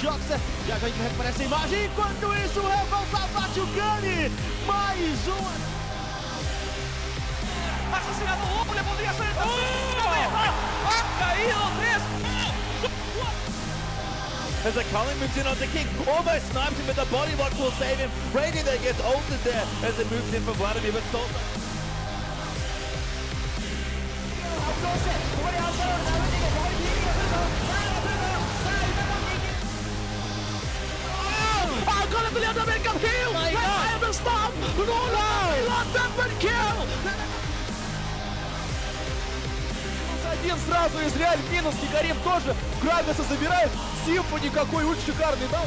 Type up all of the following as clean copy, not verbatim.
Joxa, já a gente recupera essa imagem, enquanto isso o Revolta bate o Gani, mais uma. Assassinado o lobo, levou a sair caído, 3. As a Cullen moves in onto King, almost snipes him, but the body block will save him. Brady that gets ulted there as it moves in for Vladimir, but Salt. Agora do Leandro American Kill! I am stop! No! Kill! Один сразу из Реаль минус, Никарим тоже Грависа забирает, Симфони какой очень шикарный даун.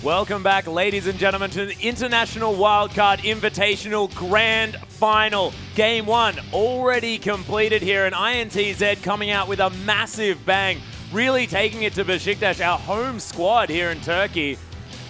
Welcome back, ladies and gentlemen, to the International Wildcard Invitational Grand Final. Game 1 already completed here, and INTZ coming out with a massive bang, really taking it to Besiktas, our home squad here in Turkey.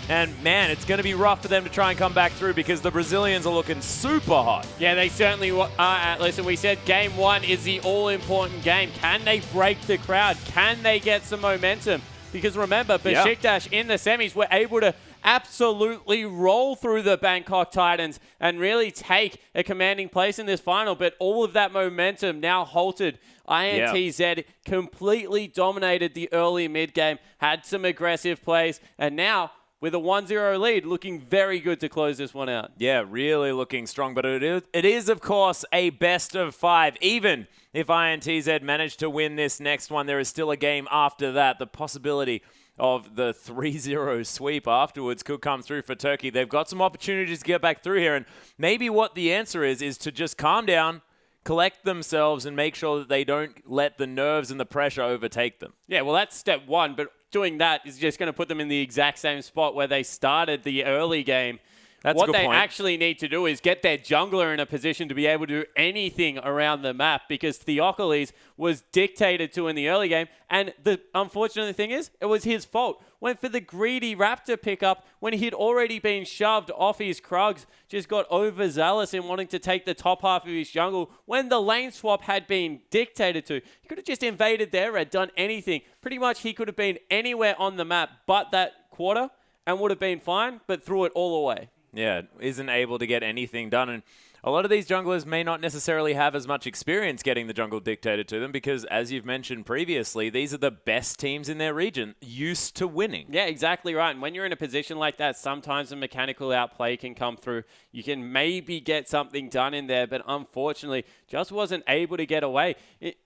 And man, it's going to be rough for them to try and come back through because the Brazilians are looking super hot. Yeah, they certainly are. Listen, we said game 1 is the all-important game. Can they break the crowd? Can they get some momentum? Because remember, Besiktas in the semis were able to absolutely roll through the Bangkok Titans and really take a commanding place in this final. But all of that momentum now halted. INTZ completely dominated the early mid-game, had some aggressive plays, and now with a 1-0 lead, looking very good to close this one out. Yeah, really looking strong, but it is of course, a best of 5. Even if INTZ managed to win this next one, there is still a game after that. The possibility of the 3-0 sweep afterwards could come through for Turkey. They've got some opportunities to get back through here, and maybe what the answer is to just calm down, collect themselves, and make sure that they don't let the nerves and the pressure overtake them. Yeah, well, that's step 1, but doing that is just going to put them in the exact same spot where they started the early game. That's what a good they point. actually need to do is get their jungler in a position to be able to do anything around the map, because Theocles was dictated to in the early game, and the unfortunate thing is, it was his fault. Went for the greedy Raptor pickup when he'd already been shoved off his Krugs, just got overzealous in wanting to take the top half of his jungle when the lane swap had been dictated to. He could have just invaded their red, done anything. Pretty much he could have been anywhere on the map but that quarter and would have been fine, but threw it all away. Yeah, isn't able to get anything done. And a lot of these junglers may not necessarily have as much experience getting the jungle dictated to them because, as you've mentioned previously, these are the best teams in their region, used to winning. Yeah, exactly right. And when you're in a position like that, sometimes a mechanical outplay can come through. You can maybe get something done in there, but unfortunately, just wasn't able to get away.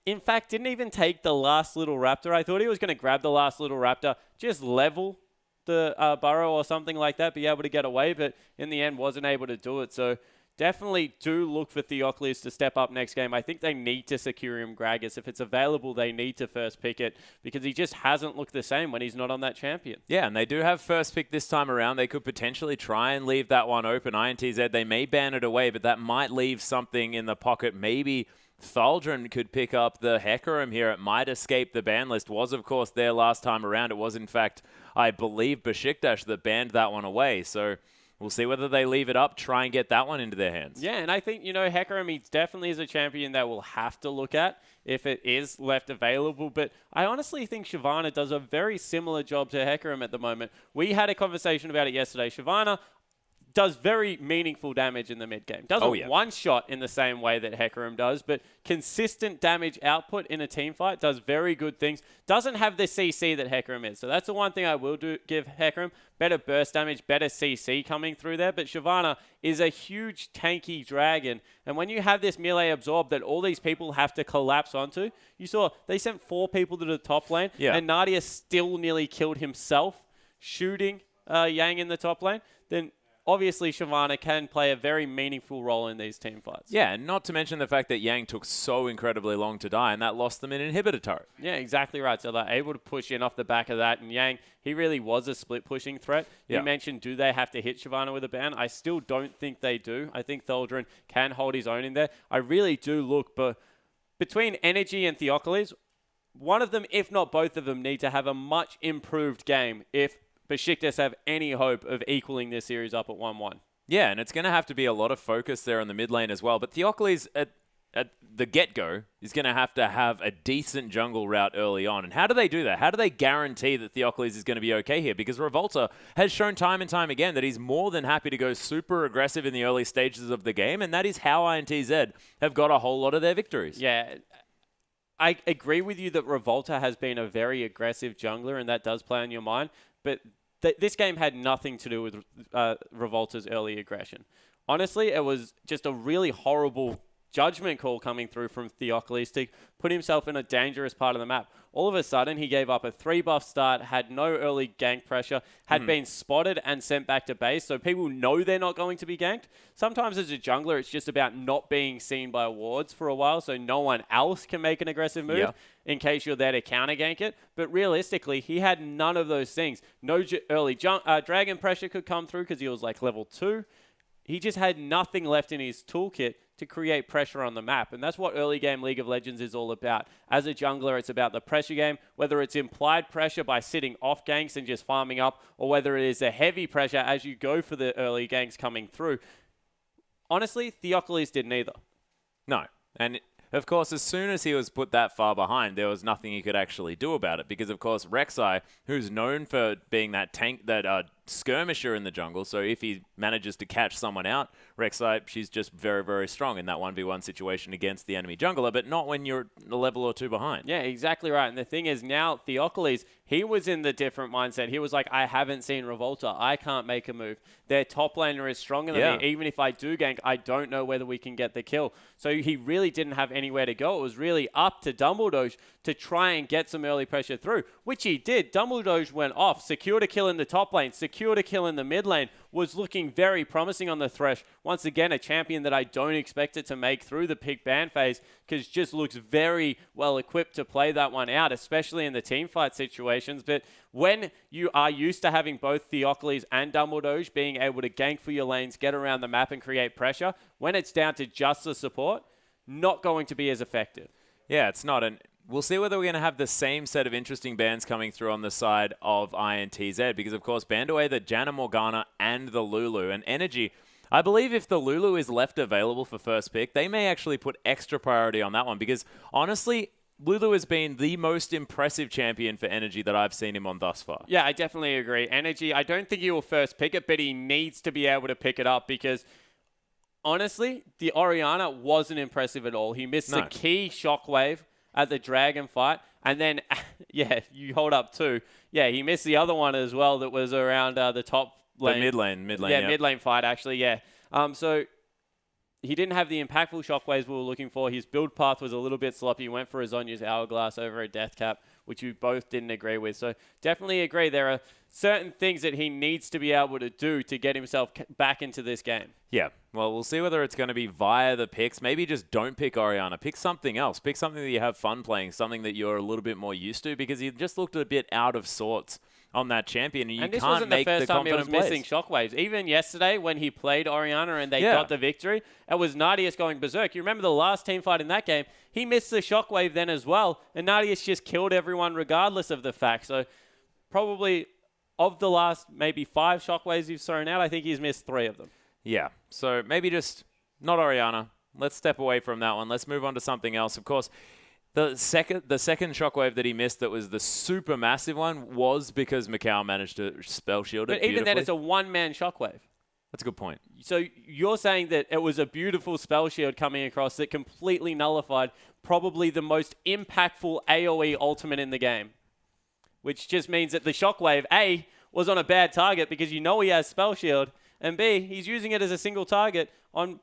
In fact, didn't even take the last little Raptor. I thought he was going to grab the last little Raptor, just level the burrow or something like that, be able to get away, but in the end wasn't able to do it. So definitely do look for Theocles to step up next game. I think they need to secure him Gragas. If it's available, they need to first pick it because he just hasn't looked the same when he's not on that champion. Yeah, and they do have first pick this time around. They could potentially try and leave that one open. INTZ, they may ban it away, but that might leave something in the pocket. Maybe Thaldron could pick up the Hecarim here. It might escape the ban list. Was, of course, there last time around. It was, in fact, I believe, Besiktas that banned that one away. So we'll see whether they leave it up, try and get that one into their hands. Yeah, and I think, Hecarim, he definitely is a champion that we'll have to look at if it is left available. But I honestly think Shyvana does a very similar job to Hecarim at the moment. We had a conversation about it yesterday. Shyvana does very meaningful damage in the mid-game. Doesn't one-shot in the same way that Hecarim does, but consistent damage output in a team fight, does very good things. Doesn't have the CC that Hecarim is. So that's the one thing I will give Hecarim. Better burst damage, better CC coming through there. But Shyvana is a huge tanky dragon. And when you have this melee absorb that all these people have to collapse onto, you saw they sent 4 people to the top lane, and Nadia still nearly killed himself shooting Yang in the top lane. Then obviously Shyvana can play a very meaningful role in these team fights. Yeah, and not to mention the fact that Yang took so incredibly long to die, and that lost them an inhibitor turret. Yeah, exactly right. So they're able to push in off the back of that, and Yang, he really was a split-pushing threat. Yeah. You mentioned, do they have to hit Shyvana with a ban? I still don't think they do. I think Theldrin can hold his own in there. I really do look, but between Energy and Theocles, one of them, if not both of them, need to have a much improved game if Besiktas have any hope of equaling this series up at 1-1. Yeah, and it's going to have to be a lot of focus there in the mid lane as well. But Theocles, at the get-go, is going to have a decent jungle route early on. And how do they do that? How do they guarantee that Theocles is going to be okay here? Because Revolta has shown time and time again that he's more than happy to go super aggressive in the early stages of the game, and that is how INTZ have got a whole lot of their victories. Yeah, I agree with you that Revolta has been a very aggressive jungler, and that does play on your mind. But this game had nothing to do with Revolta's early aggression. Honestly, it was just a really horrible judgment call coming through from Theocles to put himself in a dangerous part of the map. All of a sudden, he gave up a 3-buff start, had no early gank pressure, had been spotted and sent back to base, so people know they're not going to be ganked. Sometimes as a jungler, it's just about not being seen by wards for a while, so no one else can make an aggressive move in case you're there to counter gank it. But realistically, he had none of those things. No early dragon pressure could come through because he was like level 2. He just had nothing left in his toolkit to create pressure on the map. And that's what early game League of Legends is all about. As a jungler, it's about the pressure game, whether it's implied pressure by sitting off ganks and just farming up, or whether it is a heavy pressure as you go for the early ganks coming through. Honestly, Theocles did neither. No. And of course, as soon as he was put that far behind, there was nothing he could actually do about it. Because, of course, Rek'Sai, who's known for being that tank, that skirmisher in the jungle, so if he manages to catch someone out, Rek'Sai, she's just very, very strong in that 1v1 situation against the enemy jungler, but not when you're a level or two behind. Yeah, exactly right. And the thing is, now Theocles, he was in the different mindset. He was like, I haven't seen Revolta. I can't make a move. Their top laner is stronger than me. Even if I do gank, I don't know whether we can get the kill. So he really didn't have anywhere to go. It was really up to Dumbledore to try and get some early pressure through, which he did. Dumbledore went off, secured a kill in the top lane, secured a kill in the mid lane, was looking very promising on the Thresh. Once again, a champion that I don't expect it to make through the pick ban phase, because just looks very well equipped to play that one out, especially in the team fight situations. But when you are used to having both Theocles and Dumbledore being able to gank for your lanes, get around the map and create pressure, when it's down to just the support, not going to be as effective. Yeah, it's not. And we'll see whether we're going to have the same set of interesting bans coming through on the side of INTZ, because, of course, banned away the Janna Morgana and the Lulu. And Energy, I believe if the Lulu is left available for first pick, they may actually put extra priority on that one, because, honestly, Lulu has been the most impressive champion for Energy that I've seen him on thus far. Yeah, I definitely agree. Energy, I don't think he will first pick it, but he needs to be able to pick it up, because honestly, the Orianna wasn't impressive at all. He missed the key shockwave at the Dragon fight. And then, yeah, you hold up too. Yeah, he missed the other one as well that was around the top lane. The mid lane. Yeah, mid lane fight, actually, yeah. So he didn't have the impactful shockwaves we were looking for. His build path was a little bit sloppy. He went for a Zonya's Hourglass over a Death Cap, which we both didn't agree with. So definitely agree. There are certain things that he needs to be able to do to get himself back into this game. Yeah, well, we'll see whether it's going to be via the picks. Maybe just don't pick Orianna. Pick something else. Pick something that you have fun playing, something that you're a little bit more used to, because he just looked a bit out of sorts on that champion, and this wasn't the first time he was missing shockwaves. Even yesterday when he played Orianna and they got the victory, it was Nadius going berserk. You remember the last team fight in that game? He missed the shockwave then as well, and Nadius just killed everyone regardless of the fact. So probably of the last maybe 5 shockwaves he's thrown out, I think he's missed 3 of them. Yeah, so maybe just not Orianna. Let's step away from that one. Let's move on to something else. Of course, the second shockwave that he missed that was the super massive one was because Macau managed to spell shield it. But even then, it's a one-man shockwave. That's a good point. So you're saying that it was a beautiful spell shield coming across that completely nullified probably the most impactful AoE ultimate in the game, which just means that the shockwave, A, was on a bad target because you know he has spell shield, and B, he's using it as a single target on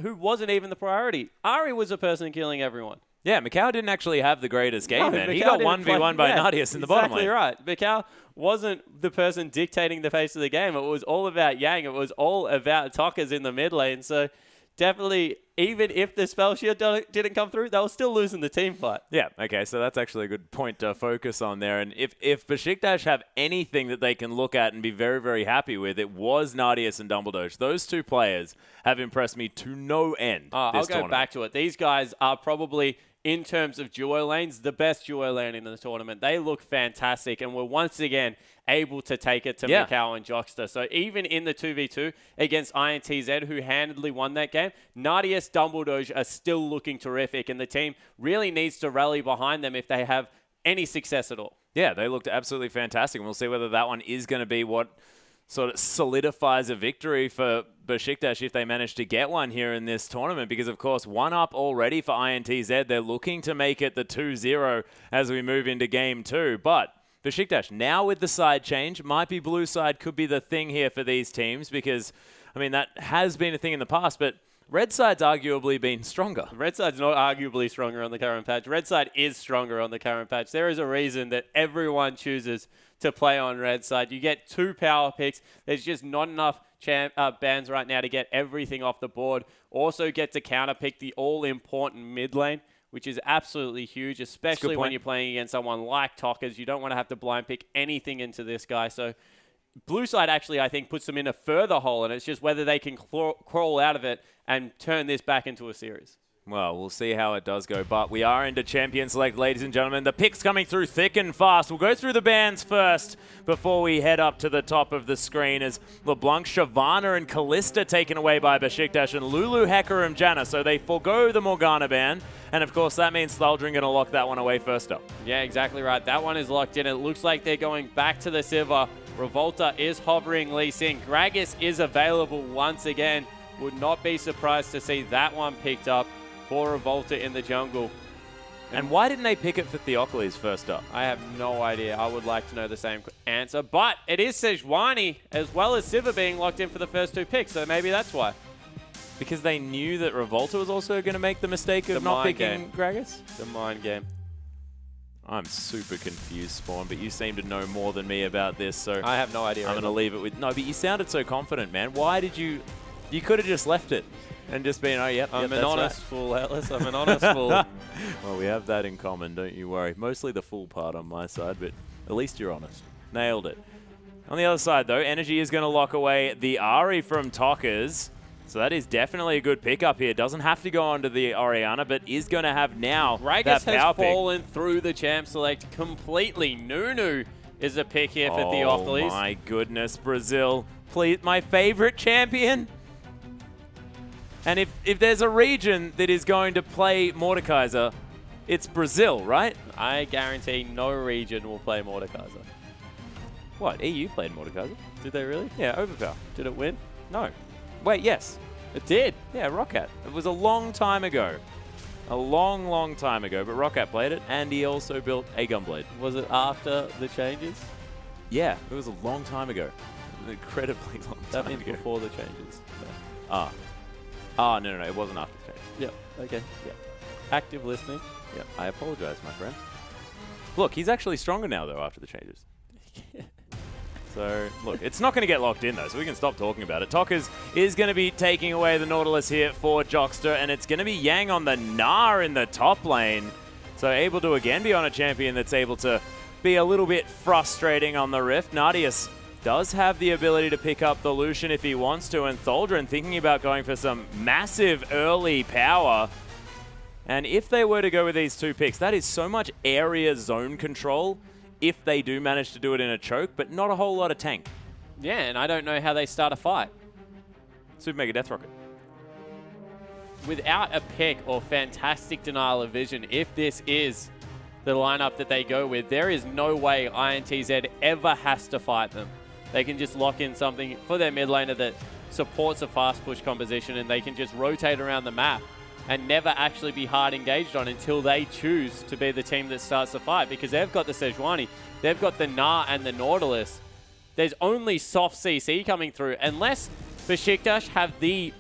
who wasn't even the priority. Ari was the person killing everyone. Yeah, Macau didn't actually have the greatest game then. He Macau got 1v1 by Nadius in the bottom lane. Exactly right. Macau wasn't the person dictating the pace of the game. It was all about Yang. It was all about Tockers in the mid lane. So definitely, even if the spell shield didn't come through, they were still losing the team fight. Yeah, okay, so that's actually a good point to focus on there. And if Besiktas have anything that they can look at and be very, very happy with, it was Nadius and Dumbledore. Those two players have impressed me to no end. I'll go back to it. These guys are probably, in terms of duo lanes, the best duo lane in the tournament. They look fantastic and were once again able to take it to Macau and Jockster. So even in the 2v2 against INTZ, who handedly won that game, Nadius, Dumbledore are still looking terrific, and the team really needs to rally behind them if they have any success at all. Yeah, they looked absolutely fantastic, and we'll see whether that one is going to be what sort of solidifies a victory for Besiktas if they manage to get one here in this tournament, because of course one up already for INTZ. They're looking to make it the 2-0 as we move into game 2, but Besiktas now with the side change, might be blue side could be the thing here for these teams, because I mean that has been a thing in the past, but red side's arguably been stronger. Red side's not arguably stronger on the current patch. Red side is stronger on the current patch. There is a reason that everyone chooses to play on red side. You get 2 power picks. There's just not enough bans right now to get everything off the board. Also get to counter pick the all-important mid lane, which is absolutely huge, especially when you're playing against someone like Tockers. You don't want to have to blind pick anything into this guy. So blue side actually, I think, puts them in a further hole, and it's just whether they can crawl out of it and turn this back into a series. Well, we'll see how it does go, but we are into Champion Select, ladies and gentlemen. The picks coming through thick and fast. We'll go through the bans first before we head up to the top of the screen as LeBlanc, Shyvana, and Kalista taken away by Besiktas, and Lulu, Hecarim, Janna. So they forgo the Morgana ban, and of course that means Thaldrin going to lock that one away first up. Yeah, exactly right. That one is locked in. It looks like they're going back to the Sivir. Revolta is hovering Lee Sin. Gragas is available once again. Would not be surprised to see that one picked up for Revolta in the jungle. And why didn't they pick it for Theocles first up? I have no idea. I would like to know the same answer. But it is Sejuani as well as Sivir being locked in for the first 2 picks, so maybe that's why. Because they knew that Revolta was also going to make the mistake of not picking Gragas? The mind game. I'm super confused, Spawn, but you seem to know more than me about this, so I have no idea. I'm going to leave it with... No, but you sounded so confident, man. Why did you... You could have just left it and just been, oh, yep, I'm an honest fool, Atlas. I'm an honest fool. Well, we have that in common, don't you worry. Mostly the fool part on my side, but at least you're honest. Nailed it. On the other side, though, Energy is going to lock away the Ahri from Tockers. So that is definitely a good pickup here. Doesn't have to go onto the Orianna, but is going to have now Gragas that power has pick. fallen through the champ select completely. Nunu is a pick here for Theocles. Oh my goodness, Brazil. Please, my favorite champion. And if there's a region that is going to play Mordekaiser, it's Brazil, right? I guarantee no region will play Mordekaiser. What? EU played Mordekaiser? Did they really? Yeah, Overpower. Did it win? No. Wait, yes. It did. Yeah, Roccat. It was a long time ago. A long, long time ago, but Roccat played it, and he also built a Gunblade. Was it after the changes? Yeah, it was a long time ago. An incredibly long time That means ago. before the changes. No, it wasn't after the change. Yep. Okay. Yep. Active listening. Yep. I apologize, my friend. Look, he's actually stronger now, though, after the changes. So, look, it's not going to get locked in, though, so we can stop talking about it. Tockers is going to be taking away the Nautilus here for Jockster, and it's going to be Yang on the Gnar in the top lane. So able to, again, be on a champion that's able to be a little bit frustrating on the Rift. Nadius does have the ability to pick up the Lucian if he wants to, and Thaldrin thinking about going for some massive early power. And if they were to go with these 2 picks, that is so much area zone control if they do manage to do it in a choke, but not a whole lot of tank. Yeah, and I don't know how they start a fight. Super Mega Death Rocket. Without a pick or fantastic denial of vision, if this is the lineup that they go with, there is no way INTZ ever has to fight them. They can just lock in something for their mid laner that supports a fast push composition, and they can just rotate around the map and never actually be hard engaged on until they choose to be the team that starts the fight, because they've got the Sejuani, they've got the Gnar and the Nautilus. There's only soft CC coming through, unless Besiktas have the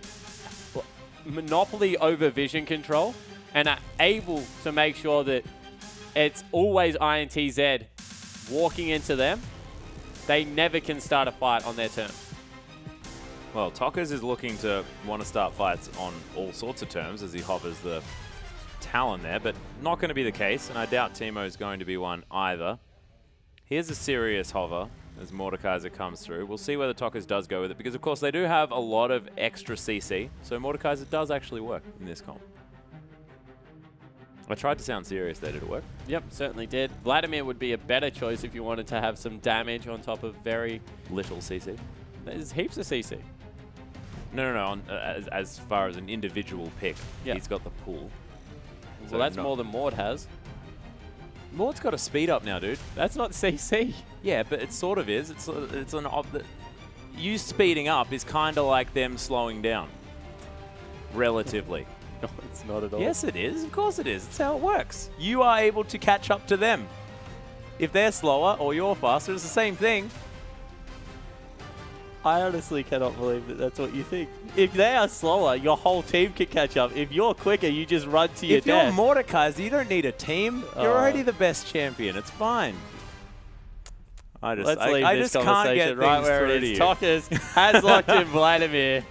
monopoly over vision control and are able to make sure that it's always INTZ walking into them, they never can start a fight on their terms. Well, Tockers is looking to want to start fights on all sorts of terms as he hovers the Talon there, but not going to be the case, and I doubt Timo is going to be one either. Here's a serious hover as Mordekaiser comes through. We'll see whether Tockers does go with it, because of course they do have a lot of extra CC, so Mordekaiser does actually work in this comp. I tried to sound serious there. Did it work? Yep, certainly did. Vladimir would be a better choice if you wanted to have some damage on top of very little CC. There's heaps of CC. No. As far as an individual pick, yeah. He's got the pool. Well, So that's more than Mord has. Mord's got a speed up now, dude. That's not CC. Yeah, but it sort of is. It's an you speeding up is kind of like them slowing down, relatively. No, it's not at all. Yes, it is. Of course it is. It's how it works. You are able to catch up to them. If they're slower or you're faster, it's the same thing. I honestly cannot believe that that's what you think. If they are slower, your whole team can catch up. If you're quicker, you just run to your death. If you're Mordekaiser, you don't need a team. You're already the best champion. It's fine. I just can't get right things where through it to is. you. Tockers has locked in Vladimir.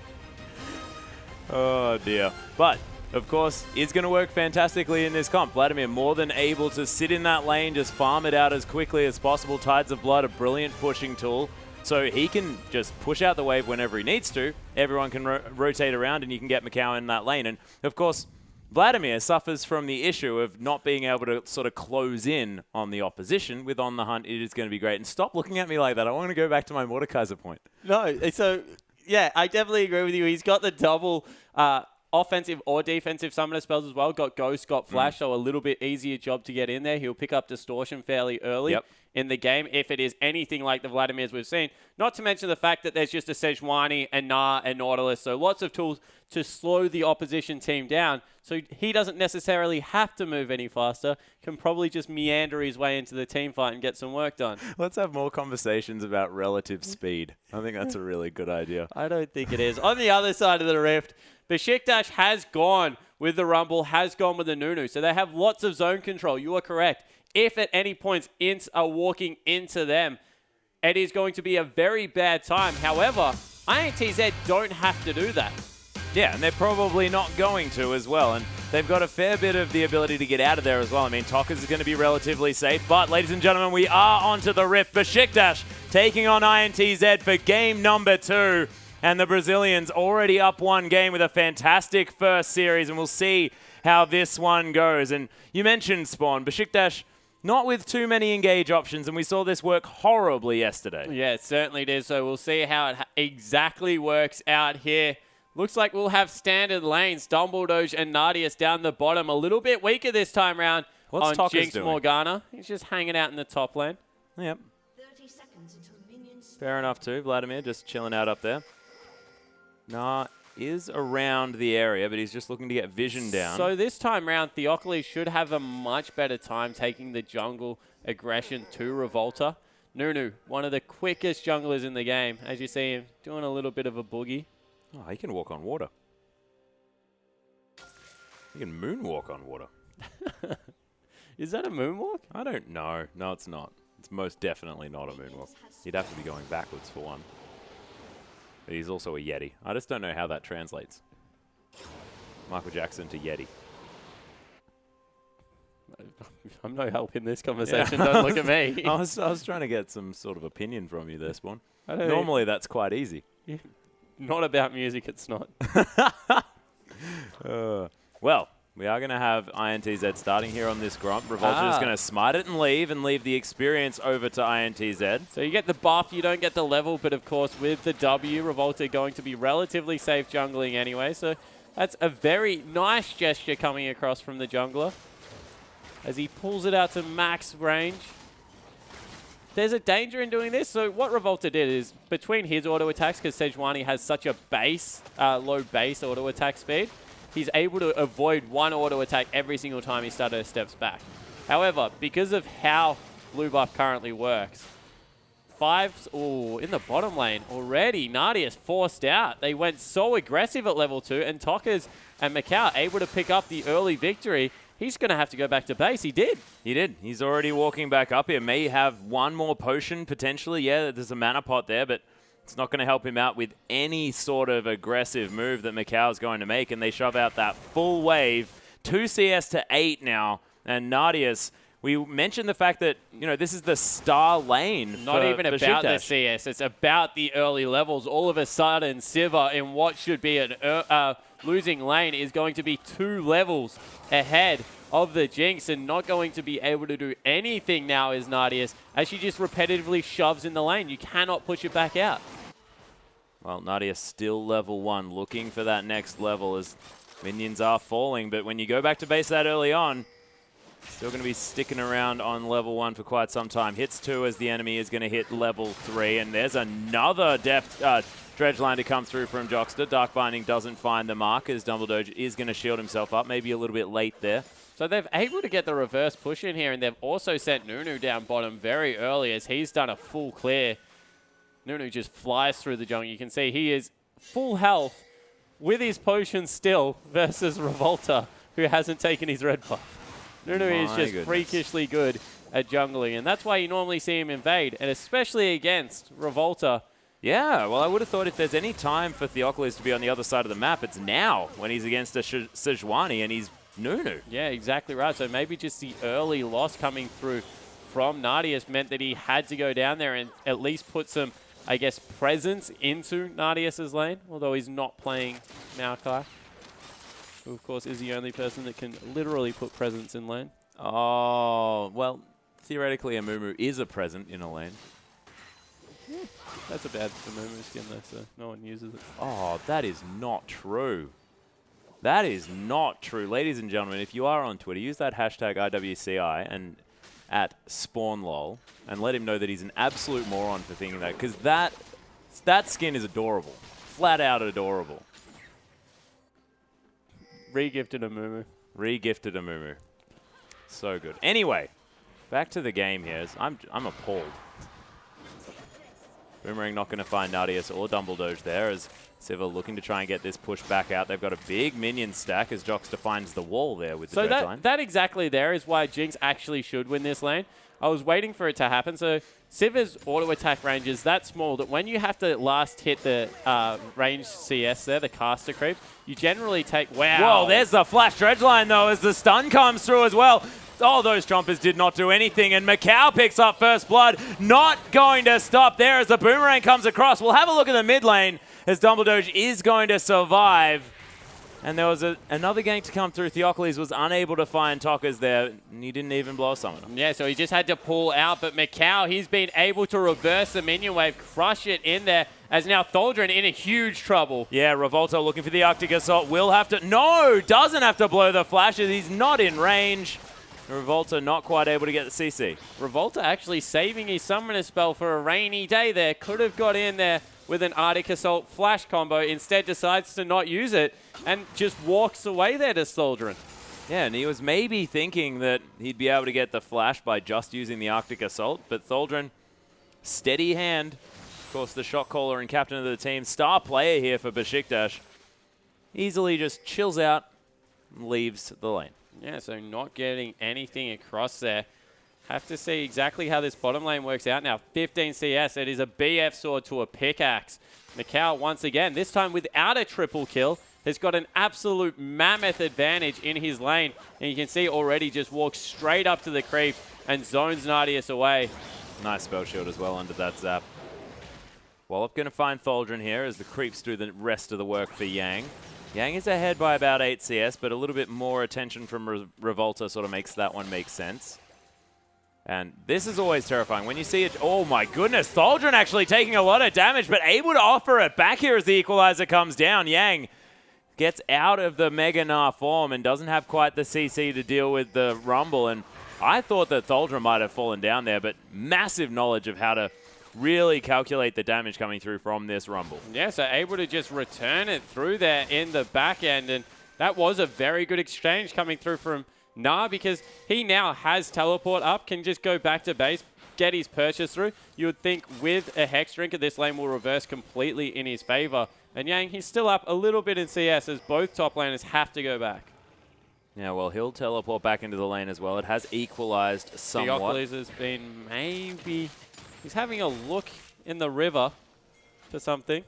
Oh, dear. But, of course, it's going to work fantastically in this comp. Vladimir more than able to sit in that lane, just farm it out as quickly as possible. Tides of Blood, a brilliant pushing tool. So he can just push out the wave whenever he needs to. Everyone can rotate around and you can get Macau in that lane. And, of course, Vladimir suffers from the issue of not being able to sort of close in on the opposition. With On the Hunt, it is going to be great. And stop looking at me like that. I want to go back to my Mordekaiser point. No, so, yeah, I definitely agree with you. He's got the double offensive or defensive summoner spells as well. Got Ghost, got Flash, so a little bit easier job to get in there. He'll pick up Distortion fairly early in the game if it is anything like the Vladimirs we've seen. Not to mention the fact that there's just a Sejuani, a Nah, and Nautilus, so lots of tools to slow the opposition team down. So he doesn't necessarily have to move any faster, can probably just meander his way into the team fight and get some work done. Let's have more conversations about relative speed. I think that's a really good idea. I don't think it is. On the other side of the rift, Besiktas has gone with the Rumble, has gone with the Nunu. So they have lots of zone control. You are correct. If at any point Ints are walking into them, it is going to be a very bad time. However, INTZ don't have to do that. Yeah, and they're probably not going to as well. And they've got a fair bit of the ability to get out of there as well. I mean, Tockers is going to be relatively safe. But, ladies and gentlemen, we are onto the rift. Besiktas taking on INTZ for game number 2. And the Brazilians already up one game with a fantastic first series. And we'll see how this one goes. And you mentioned Spawn. Besiktas not with too many engage options. And we saw this work horribly yesterday. Yeah, it certainly did. So we'll see how it exactly works out here. Looks like we'll have standard lanes. Dumbledore and Nadius down the bottom. A little bit weaker this time round. What's on Tockers Jinx doing? Morgana. He's just hanging out in the top lane. Yep. Fair enough too. Vladimir just chilling out up there. Nah is around the area, but he's just looking to get vision down. So this time round, Theocles should have a much better time taking the jungle aggression to Revolta. Nunu, one of the quickest junglers in the game. As you see him doing a little bit of a boogie. Oh, he can walk on water. He can moonwalk on water. Is that a moonwalk? I don't know. No, it's not. It's most definitely not a moonwalk. He'd have to be going backwards for one. But he's also a Yeti. I just don't know how that translates. Michael Jackson to Yeti. I'm no help in this conversation. Yeah. Don't look at me. I was trying to get some sort of opinion from you there, Spawn. Normally that's quite easy. Yeah. Not about music, it's not. Well, we are going to have INTZ starting here on this Gromp. Revolta is going to smite it and leave the experience over to INTZ. So you get the buff, you don't get the level, but of course with the W, Revolta going to be relatively safe jungling anyway. So that's a very nice gesture coming across from the jungler as he pulls it out to max range. There's a danger in doing this. So what Revolta did is between his auto attacks, because Sejuani has such a low base auto attack speed, he's able to avoid one auto attack every single time he steps back. However, because of how blue buff currently works, Fives, in the bottom lane already. Nadia's forced out. They went so aggressive at level 2, and Tockers and Macau able to pick up the early victory. He's going to have to go back to base. He did. He did. He's already walking back up here. May have one more potion, potentially. Yeah, there's a mana pot there, but it's not going to help him out with any sort of aggressive move that Macau's going to make, and they shove out that full wave. 2 CS to 8 now, and Nadia's... We mentioned the fact that, you know, this is the star lane. Not even about the Besiktas. CS. It's about the early levels. All of a sudden, Siva in what should be an losing lane is going to be 2 levels ahead of the Jinx and not going to be able to do anything now is Nadia's as she just repetitively shoves in the lane. You cannot push it back out. Well, Nadia still level 1, looking for that next level as minions are falling. But when you go back to base that early on, still going to be sticking around on level 1 for quite some time. Hits 2 as the enemy is going to hit level 3. And there's another dredge line to come through from Jockster. Dark Binding doesn't find the mark as Dumbledore is going to shield himself up. Maybe a little bit late there. So they've able to get the reverse push in here, and they've also sent Nunu down bottom very early as he's done a full clear. Nunu just flies through the jungle. You can see he is full health with his potion still versus Revolta, who hasn't taken his red buff. Nunu is just freakishly good at jungling, and that's why you normally see him invade, and especially against Revolta. Yeah, well, I would have thought if there's any time for Theocles to be on the other side of the map, it's now when he's against a Sejuani and he's Nunu. Yeah, exactly right. So maybe just the early loss coming through from Nadia's meant that he had to go down there and at least put some, I guess, presence into Nadia's lane, although he's not playing Maokai, who, of course, is the only person that can literally put presence in lane. Oh, well, theoretically, Amumu is a present in a lane. That's a bad Amumu skin, though, so no one uses it. Oh, that is not true. That is not true. Ladies and gentlemen, if you are on Twitter, use that hashtag IWCI and at SpawnLol and let him know that he's an absolute moron for thinking that, because that skin is adorable. Flat out adorable. Re-gifted Amumu. Re-gifted Amumu. So good. Anyway, back to the game here. I'm appalled. Boomerang not going to find Nadius or Dumbledoge there as Siva looking to try and get this push back out. They've got a big minion stack as Jockster finds the wall there with the dredge line. That exactly there is why Jinx actually should win this lane. I was waiting for it to happen. So Siva's auto attack range is that small that when you have to last hit the range CS there, the caster creep, you generally take... Wow. Whoa, there's the flash dredge line though as the stun comes through as well. Oh, those chompers did not do anything, and Macau picks up first blood. Not going to stop there as the boomerang comes across. We'll have a look at the mid lane as Dumbledore is going to survive. And there was another gank to come through. Theocles was unable to find Tockers there, and he didn't even blow a summon. Yeah, so he just had to pull out, but Macau, he's been able to reverse the minion wave, crush it in there, as now Tholdren in a huge trouble. Yeah, Revolta looking for the Arctic Assault. Will have to... No! Doesn't have to blow the flashes. He's not in range. Revolta not quite able to get the CC. Revolta actually saving his summoner spell for a rainy day there. Could have got in there with an Arctic Assault flash combo. Instead decides to not use it and just walks away there to Tholdren. Yeah, and he was maybe thinking that he'd be able to get the flash by just using the Arctic Assault, but Tholdren, steady hand. Of course, the shot caller and captain of the team, star player here for Besiktas, easily just chills out and leaves the lane. Yeah, so not getting anything across there. Have to see exactly how this bottom lane works out now. 15 CS, it is a BF sword to a pickaxe. Macau once again, this time without a triple kill, has got an absolute mammoth advantage in his lane. And you can see already just walks straight up to the creep and zones Nadius away. Nice spell shield as well under that zap. Wallop going to find Tholdren here as the creeps do the rest of the work for Yang. Yang is ahead by about 8 CS, but a little bit more attention from Revolta sort of makes that one make sense. And this is always terrifying. When you see it, oh my goodness, Tholdren actually taking a lot of damage, but able to offer it back here as the equalizer comes down. Yang gets out of the Mega Gnar form and doesn't have quite the CC to deal with the Rumble. And I thought that Tholdren might have fallen down there, but massive knowledge of how to really calculate the damage coming through from this Rumble. Yeah, so able to just return it through there in the back end. And that was a very good exchange coming through from Gnar because he now has teleport up, can just go back to base, get his purchase through. You would think with a Hex Drinker, this lane will reverse completely in his favor. And Yang, he's still up a little bit in CS as both top laners have to go back. Yeah, well, he'll teleport back into the lane as well. It has equalized somewhat. Theoculus has been maybe... He's having a look in the river for something.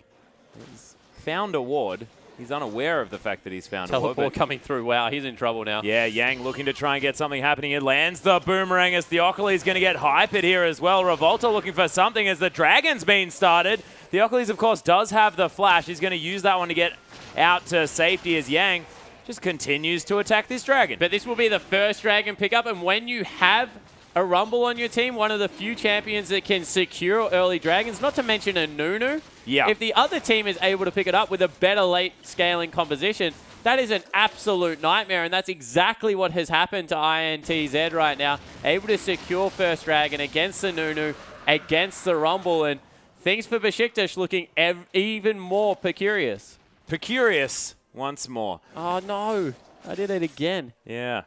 He's found a ward. He's unaware of the fact that he's found a ward. Teleport coming through. Wow, he's in trouble now. Yeah, Yang looking to try and get something happening. It lands the boomerang as Theoculus going to get hypered here as well. Revolta looking for something as the dragon's been started. Theoculus, of course, does have the flash. He's going to use that one to get out to safety as Yang just continues to attack this dragon. But this will be the first dragon pickup, and when you have a Rumble on your team, one of the few champions that can secure early dragons, not to mention a Nunu. Yeah. If the other team is able to pick it up with a better late scaling composition, that is an absolute nightmare, and that's exactly what has happened to INTZ right now. Able to secure first dragon against the Nunu, against the Rumble, and things for Besiktas looking even more precarious. Precarious once more. Oh no, I did it again. Yeah.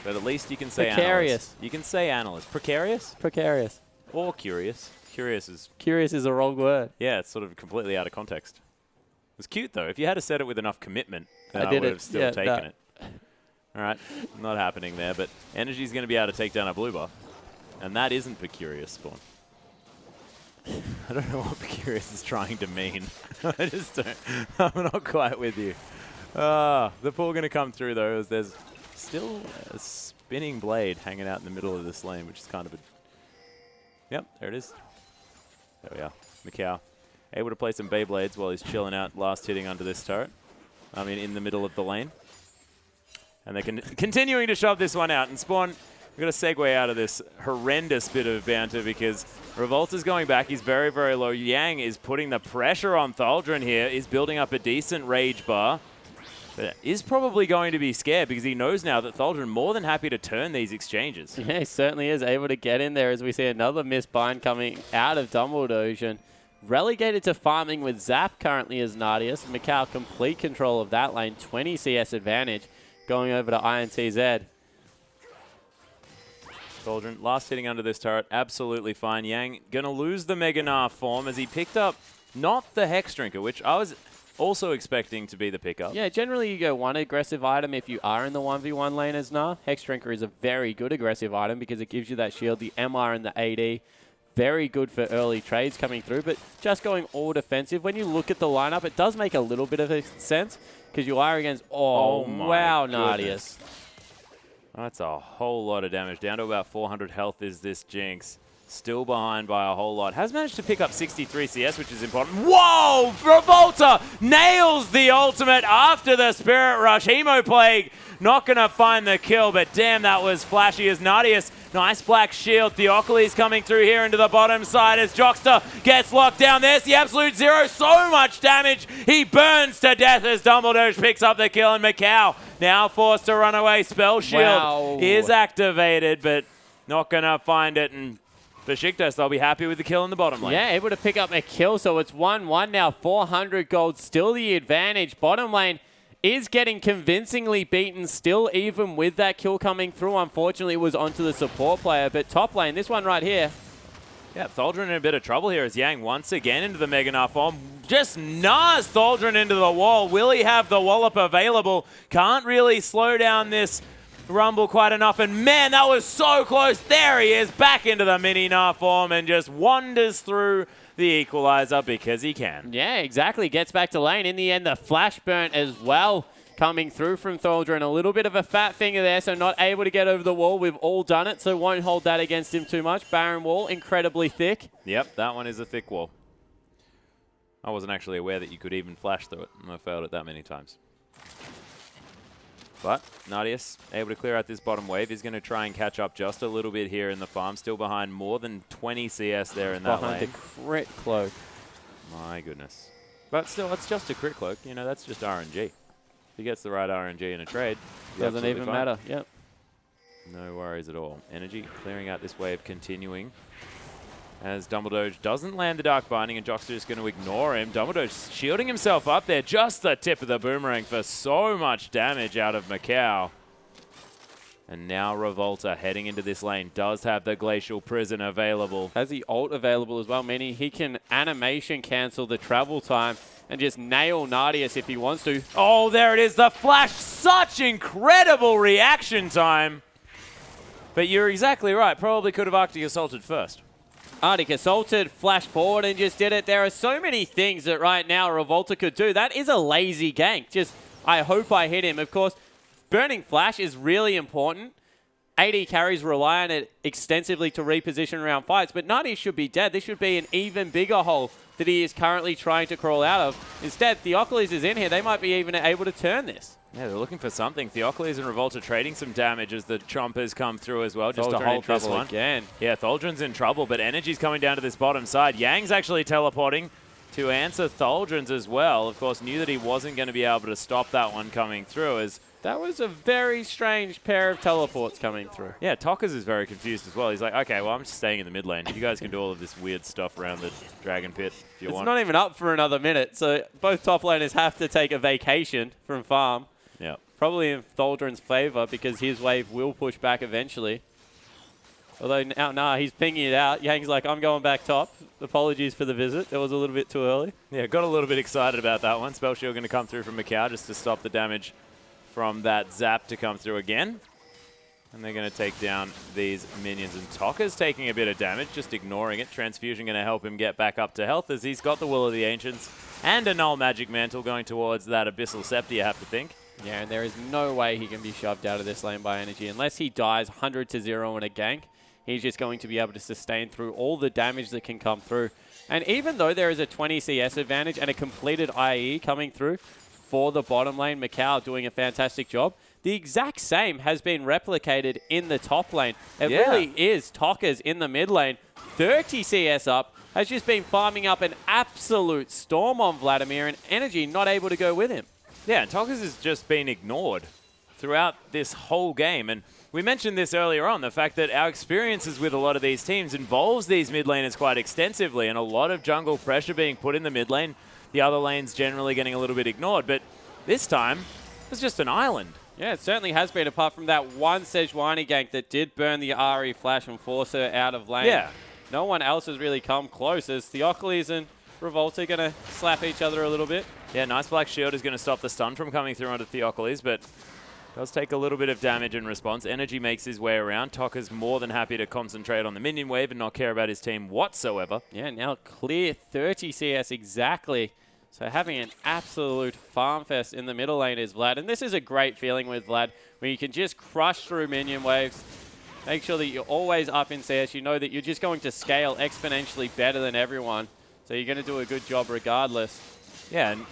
But at least you can say Precarious. analyst. You can say analyst. Precarious? Precarious. Or curious. Curious is... Curious is a wrong word. Yeah, it's sort of completely out of context. It was cute, though. If you had said it with enough commitment, then I did would it. have still Yeah, taken it. All right. Not happening there, but Energy's going to be able to take down a blue buff. And that isn't Precarious spawn. I don't know what Precarious is trying to mean. I just don't... I'm not quite with you. The pull going to come through, though, as there's still a spinning blade hanging out in the middle of this lane, which is kind of a... Yep, there it is. There we are. Macau able to play some Beyblades while he's chilling out, last hitting under this turret. I mean, in the middle of the lane. And they're continuing to shove this one out. And Spawn, we've got to segue out of this horrendous bit of banter because Revolta's going back. He's very, very low. Yang is putting the pressure on Thaldron here. He's building up a decent rage bar. But is probably going to be scared because he knows now that Thaldron more than happy to turn these exchanges. Yeah, he certainly is able to get in there as we see another misbind coming out of Dumbledore. And relegated to farming with Zap currently as Nadius. Macau complete control of that lane. 20 CS advantage going over to INTZ. Thaldron last hitting under this turret. Absolutely fine. Yang going to lose the Mega Gnar form as he picked up not the Hex Drinker, which I was... also expecting to be the pickup. Yeah, generally you go one aggressive item if you are in the 1v1 lane as Gnar. Hex Drinker is a very good aggressive item because it gives you that shield, the MR and the AD. Very good for early trades coming through, but just going all defensive. When you look at the lineup, it does make a little bit of a sense because you are against... Oh wow, Nadius. That's a whole lot of damage. Down to about 400 health is this Jinx. Still behind by a whole lot. Has managed to pick up 63 CS, which is important. Whoa! Revolta nails the ultimate after the Spirit Rush. Hemoplague not going to find the kill, but damn, that was flashy as Nadius. Nice black shield. Theoculus coming through here into the bottom side as Jockster gets locked down. There's the absolute zero. So much damage. He burns to death as Dumbledore picks up the kill, and Macau now forced to run away. Spell shield is activated, but not going to find it. And Besiktas, they'll be happy with the kill in the bottom lane. Yeah, able to pick up a kill, so it's 1-1 now. 400 gold, still the advantage. Bottom lane is getting convincingly beaten still, even with that kill coming through. Unfortunately, it was onto the support player, but top lane, this one right here. Yeah, Thaldron in a bit of trouble here as Yang once again into the Mega Gnar form. Just gnaws Thaldron into the wall. Will he have the wallop available? Can't really slow down this Rumble quite enough, and man, that was so close. There he is, back into the mini Gnar form and just wanders through the equalizer because he can. Yeah, exactly. Gets back to lane. In the end, the flash burnt as well coming through from Thaldron. A little bit of a fat finger there, so not able to get over the wall. We've all done it, so won't hold that against him too much. Baron wall, incredibly thick. Yep, that one is a thick wall. I wasn't actually aware that you could even flash through it, and I failed it that many times. But Nadius, able to clear out this bottom wave. He's going to try and catch up just a little bit here in the farm. Still behind more than 20 CS there in that lane. Behind the crit cloak. My goodness. But still, it's just a crit cloak. You know, that's just RNG. If he gets the right RNG in a trade, doesn't even matter. Yep. No worries at all. Energy clearing out this wave, continuing. As Dumbledore doesn't land the Dark Binding, and Jockster is going to ignore him. Dumbledore's shielding himself up there. Just the tip of the boomerang for so much damage out of Macau. And now Revolta heading into this lane does have the Glacial Prison available. Has the ult available as well, meaning he can animation cancel the travel time and just nail Nardius if he wants to. Oh, there it is, the flash. Such incredible reaction time. But you're exactly right. Probably could have Arctic Assaulted first. Arctic Assaulted, flashed forward and just did it. There are so many things that right now Revolta could do. That is a lazy gank. Just, I hope I hit him. Of course, burning flash is really important. AD carries rely on it extensively to reposition around fights, but Nardius should be dead. This should be an even bigger hole that he is currently trying to crawl out of. Instead, Theocles is in here. They might be even able to turn this. Yeah, they're looking for something. Theocles and Revolta trading some damage as the Chompers come through as well, just to hold this one. Again. Yeah, Tholdren's in trouble, but Energy's coming down to this bottom side. Yang's actually teleporting to answer Tholdren's as well. Of course, knew that he wasn't going to be able to stop that one coming through as... That was a very strange pair of teleports coming through. Yeah, Tockers is very confused as well. He's like, okay, well, I'm just staying in the mid lane. You guys can do all of this weird stuff around the Dragon Pit if you want. It's not even up for another minute, so both top laners have to take a vacation from farm. Yeah. Probably in Tholdren's favor because his wave will push back eventually. Although now he's pinging it out. Yang's like, I'm going back top. Apologies for the visit. It was a little bit too early. Yeah, got a little bit excited about that one. Spell Shield going to come through from Macau just to stop the damage from that zap to come through again. And they're going to take down these minions. And Tokka's taking a bit of damage, just ignoring it. Transfusion going to help him get back up to health as he's got the Will of the Ancients and a Null Magic Mantle going towards that Abyssal Scepter, you have to think. Yeah, and there is no way he can be shoved out of this lane by Energy. Unless he dies 100-0 in a gank, he's just going to be able to sustain through all the damage that can come through. And even though there is a 20 CS advantage and a completed IE coming through for the bottom lane, Macau doing a fantastic job, the exact same has been replicated in the top lane. It really is Tokka's in the mid lane, 30 CS up, has just been farming up an absolute storm on Vladimir, and Energy not able to go with him. Yeah, and Tokka's has just been ignored throughout this whole game. And we mentioned this earlier on, the fact that our experiences with a lot of these teams involves these mid laners quite extensively, and a lot of jungle pressure being put in the mid lane. The other lanes generally getting a little bit ignored, but this time, it's just an island. Yeah, it certainly has been, apart from that one Sejuani gank that did burn the RE flash and force her out of lane. Yeah. No one else has really come close, as Theocles and Revolta going to slap each other a little bit. Yeah, nice Black Shield is going to stop the stun from coming through onto Theocles, but does take a little bit of damage in response. Energy makes his way around. Tokka's more than happy to concentrate on the minion wave and not care about his team whatsoever. Yeah, now clear 30 CS exactly. So having an absolute farm fest in the middle lane is Vlad. And this is a great feeling with Vlad, where you can just crush through minion waves. Make sure that you're always up in CS. You know that you're just going to scale exponentially better than everyone. So you're going to do a good job regardless. Yeah, and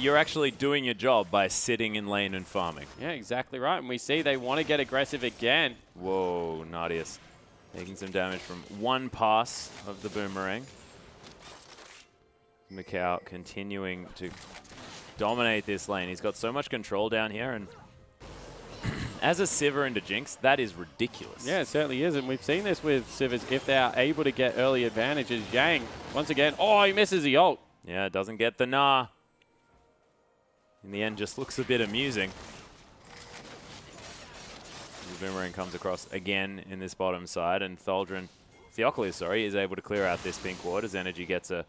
you're actually doing your job by sitting in lane and farming. Yeah, exactly right. And we see they want to get aggressive again. Whoa, Nardius taking some damage from one pass of the boomerang. Macau continuing to dominate this lane. He's got so much control down here, and as a Sivir into Jinx, that is ridiculous. Yeah, it certainly is, and we've seen this with Sivers if they are able to get early advantages. Yang, once again, oh, he misses the ult. Yeah, doesn't get the nah. In the end, just looks a bit amusing. The boomerang comes across again in this bottom side, and Theocles, sorry, is able to clear out this pink ward as Energy gets a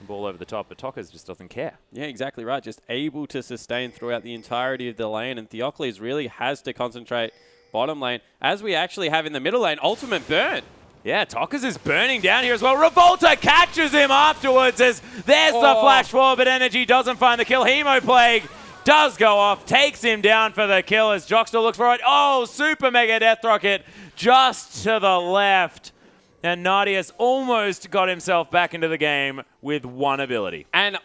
ball over the top, but Tokka's just doesn't care. Yeah, exactly right. Just able to sustain throughout the entirety of the lane, and Theocles really has to concentrate bottom lane, as we actually have in the middle lane. Ultimate burn. Yeah, Tokka's is burning down here as well. Revolta catches him afterwards as there's the flash forward, but Energy doesn't find the kill. Hemoplague does go off, takes him down for the kill as Jockster looks for it. Oh, super mega death rocket just to the left. And Nardius almost got himself back into the game with one ability. And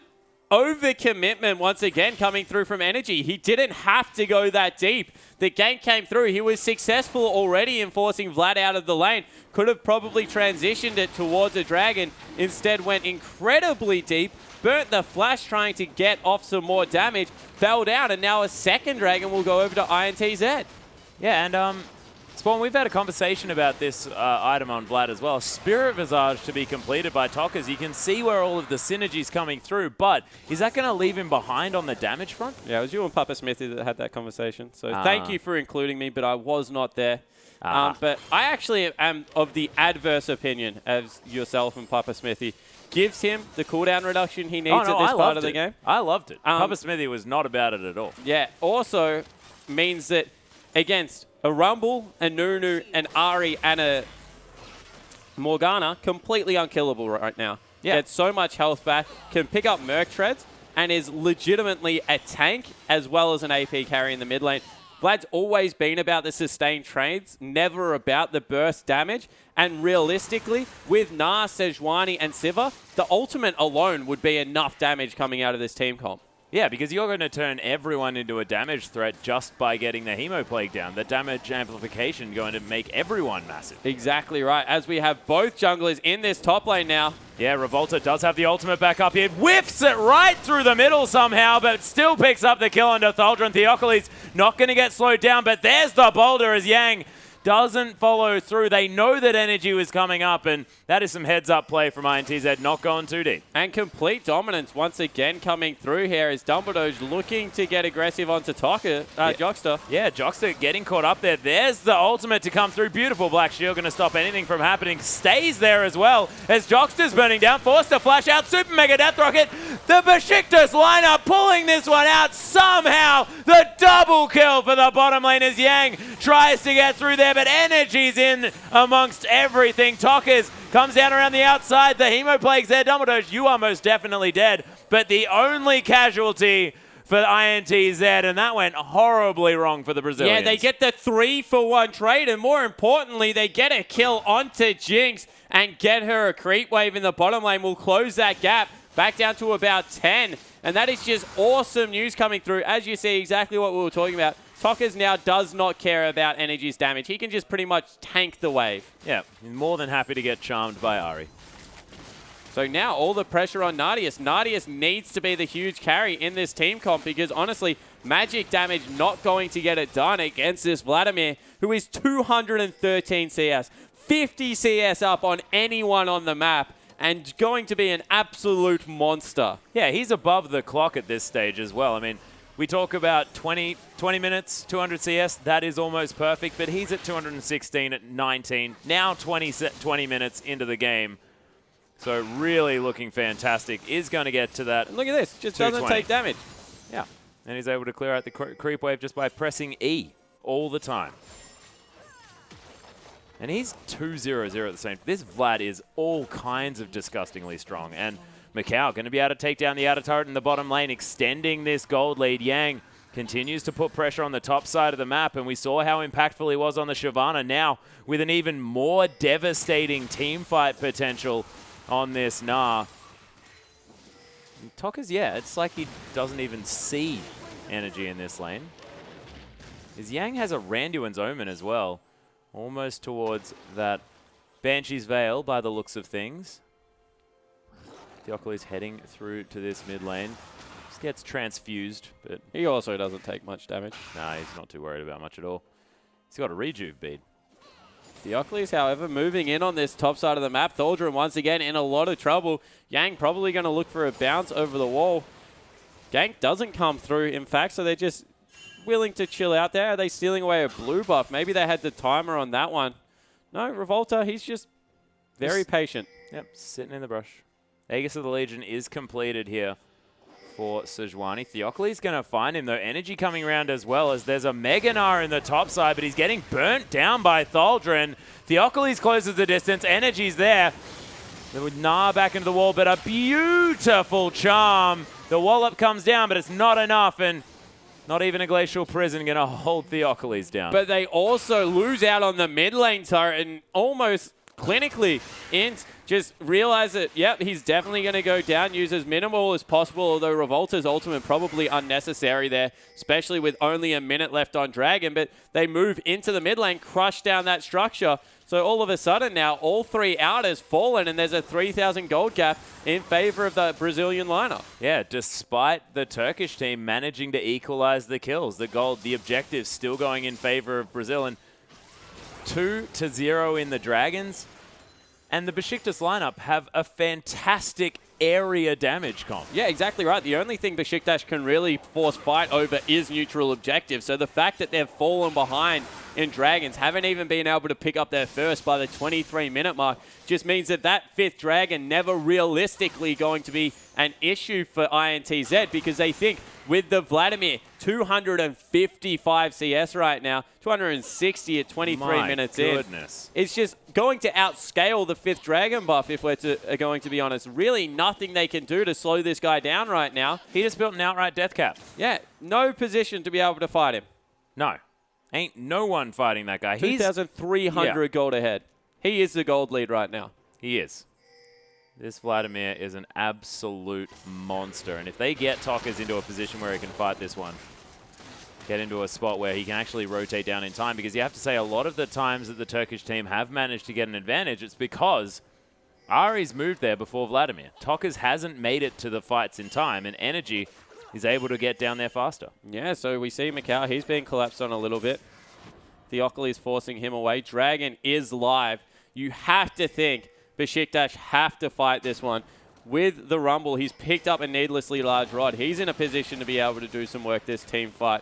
overcommitment once again coming through from Energy. He didn't have to go that deep. The gank came through. He was successful already in forcing Vlad out of the lane. Could have probably transitioned it towards a dragon. Instead went incredibly deep. Burnt the flash trying to get off some more damage. Fell down, and now a second dragon will go over to INTZ. Yeah, and Spawn, we've had a conversation about this item on Vlad as well. Spirit Visage to be completed by Tockers. You can see where all of the synergy's coming through, but is that going to leave him behind on the damage front? Yeah, it was you and Papa Smithy that had that conversation. So thank you for including me, but I was not there. But I actually am of the adverse opinion as yourself and Papa Smithy. Gives him the cooldown reduction he needs at this part of the game. I loved it. Papa Smithy was not about it at all. Yeah, also means that against a Rumble, a Nunu, an Ari, and a Morgana, completely unkillable right now. Yeah. Gets so much health back, can pick up Merc Treads, and is legitimately a tank as well as an AP carry in the mid lane. Vlad's always been about the sustained trades, never about the burst damage. And realistically, with Nah, Sejuani, and Siva, the ultimate alone would be enough damage coming out of this team comp. Yeah, because you're going to turn everyone into a damage threat just by getting the Hemo Plague down. The damage amplification going to make everyone massive. Exactly right, as we have both junglers in this top lane now. Yeah, Revolta does have the ultimate back up here. Whiffs it right through the middle somehow, but still picks up the kill onto Thaldron. Theocles not going to get slowed down, but there's the boulder as Yang doesn't follow through. They know that energy was coming up, and that is some heads-up play from INTZ, not going too deep. And complete dominance once again coming through here as Dumbledore's looking to get aggressive onto Jockster. Yeah, Jockster getting caught up there. There's the ultimate to come through. Beautiful Black Shield, going to stop anything from happening. Stays there as well as Jockster's burning down. Forced to flash out. Super Mega Death Rocket. The Besiktas lineup pulling this one out somehow. The double kill for the bottom lane as Yang tries to get through there, but energy's in amongst everything. Tockers comes down around the outside. The Hemo Plague's there. Dumbledore, you are most definitely dead. But the only casualty for INTZ, and that went horribly wrong for the Brazilians. Yeah, they get the 3-for-1 trade, and more importantly, they get a kill onto Jinx and get her a creep wave in the bottom lane. Will close that gap back down to about 10. And that is just awesome news coming through. As you see, exactly what we were talking about. Tockers now does not care about energy's damage. He can just pretty much tank the wave. Yeah, he's more than happy to get charmed by Ari. So now all the pressure on Nardius. Nardius needs to be the huge carry in this team comp because honestly, magic damage not going to get it done against this Vladimir, who is 213 CS, 50 CS up on anyone on the map, and going to be an absolute monster. Yeah, he's above the clock at this stage as well. I mean, we talk about 20 minutes, 200 CS. That is almost perfect, but he's at 216 at 19. Now 20 minutes into the game. So really looking fantastic. Is going to get to that. And look at this. Just doesn't take damage. Yeah. And he's able to clear out the creep wave just by pressing E all the time. And he's 2-0-0 at the same time. This Vlad is all kinds of disgustingly strong. And Macau going to be able to take down the outer turret in the bottom lane, extending this gold lead. Yang continues to put pressure on the top side of the map, and we saw how impactful he was on the Shyvana. Now, with an even more devastating team fight potential on this Nah. Tockers, yeah, it's like he doesn't even see energy in this lane. His Yang has a Randuin's Omen as well, almost towards that Banshee's Veil by the looks of things. Theocles heading through to this mid lane. Just gets transfused, but he also doesn't take much damage. Nah, he's not too worried about much at all. He's got a rejuve bead. Theocles, however, moving in on this top side of the map. Thaldron once again in a lot of trouble. Yang probably going to look for a bounce over the wall. Gank doesn't come through, in fact, so they're just willing to chill out there. Are they stealing away a blue buff? Maybe they had the timer on that one. No, Revolta, he's just very patient. Yep, sitting in the brush. Aegis of the Legion is completed here for Sejuani. Theocles going to find him, though. Energy coming around as well, as there's a Meganar in the top side, but he's getting burnt down by Thaldron. Theocles closes the distance. Energy's there. With Nah back into the wall, but a beautiful charm. The wallop comes down, but it's not enough, and not even a Glacial Prison going to hold Theocles down. But they also lose out on the mid lane turret, and almost clinically, Int just realize that, yep, he's definitely going to go down, use as minimal as possible, although Revolta's ultimate probably unnecessary there, especially with only a minute left on Dragon. But they move into the mid lane, crush down that structure. So all of a sudden now, all three outers fallen, and there's a 3,000 gold gap in favor of the Brazilian lineup. Yeah, despite the Turkish team managing to equalize the kills, the objectives still going in favor of Brazil. And 2-0 in the Dragons. And the Besiktas lineup have a fantastic area damage comp. Yeah, exactly right. The only thing Besiktas can really force fight over is neutral objective. So the fact that they've fallen behind in Dragons, haven't even been able to pick up their first by the 23-minute mark, just means that that 5th Dragon never realistically going to be an issue for INTZ, because they think with the Vladimir, 255 CS right now, 260 at 23 minutes in. It's just going to outscale the 5th Dragon buff, if we're going to be honest. Really nothing they can do to slow this guy down right now. He just built an outright death cap. Yeah, no position to be able to fight him. No. Ain't no one fighting that guy. 2,300 gold ahead. He is the gold lead right now. He is. This Vladimir is an absolute monster. And if they get Tockers into a position where he can fight this one, get into a spot where he can actually rotate down in time, because you have to say a lot of the times that the Turkish team have managed to get an advantage, it's because Ari's moved there before Vladimir. Tockers hasn't made it to the fights in time, and Energy is able to get down there faster. Yeah, so we see Macau. He's being collapsed on a little bit. Theocles forcing him away. Dragon is live. You have to think Besiktas have to fight this one. With the Rumble, he's picked up a needlessly large rod. He's in a position to be able to do some work this team fight.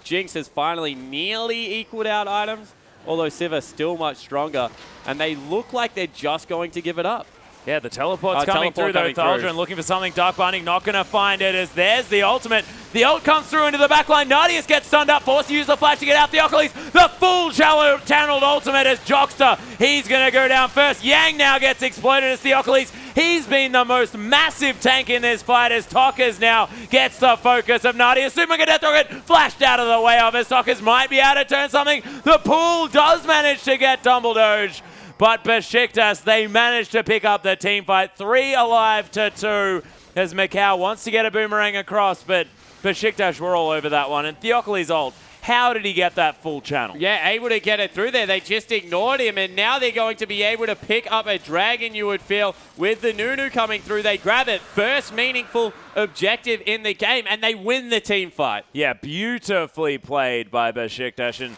Jinx has finally nearly equaled out items, although Siva still much stronger, and they look like they're just going to give it up. Yeah, the teleport's coming through, though. Thaldren looking for something. Dark Binding not going to find it, as there's the ultimate. The ult comes through into the backline. Nadius gets stunned up, forced to use the flash to get out. Theocles, the full channeled ultimate as Jockster. He's going to go down first. Yang now gets exploded as Theocles. He's been the most massive tank in this fight, as Tockers now gets the focus of Nadius. Superman Death Rocket flashed out of the way of as Tockers might be able to turn something. The pool does manage to get Dumbledore. But Besiktas, they managed to pick up the team fight. 3 alive to 2 as Macau wants to get a boomerang across, but Besiktas were all over that one. And Theocles' ult, how did he get that full channel? Yeah, able to get it through there. They just ignored him, and now they're going to be able to pick up a Dragon, you would feel, with the Nunu coming through. They grab it. First meaningful objective in the game, and they win the team fight. Yeah, beautifully played by Besiktas. And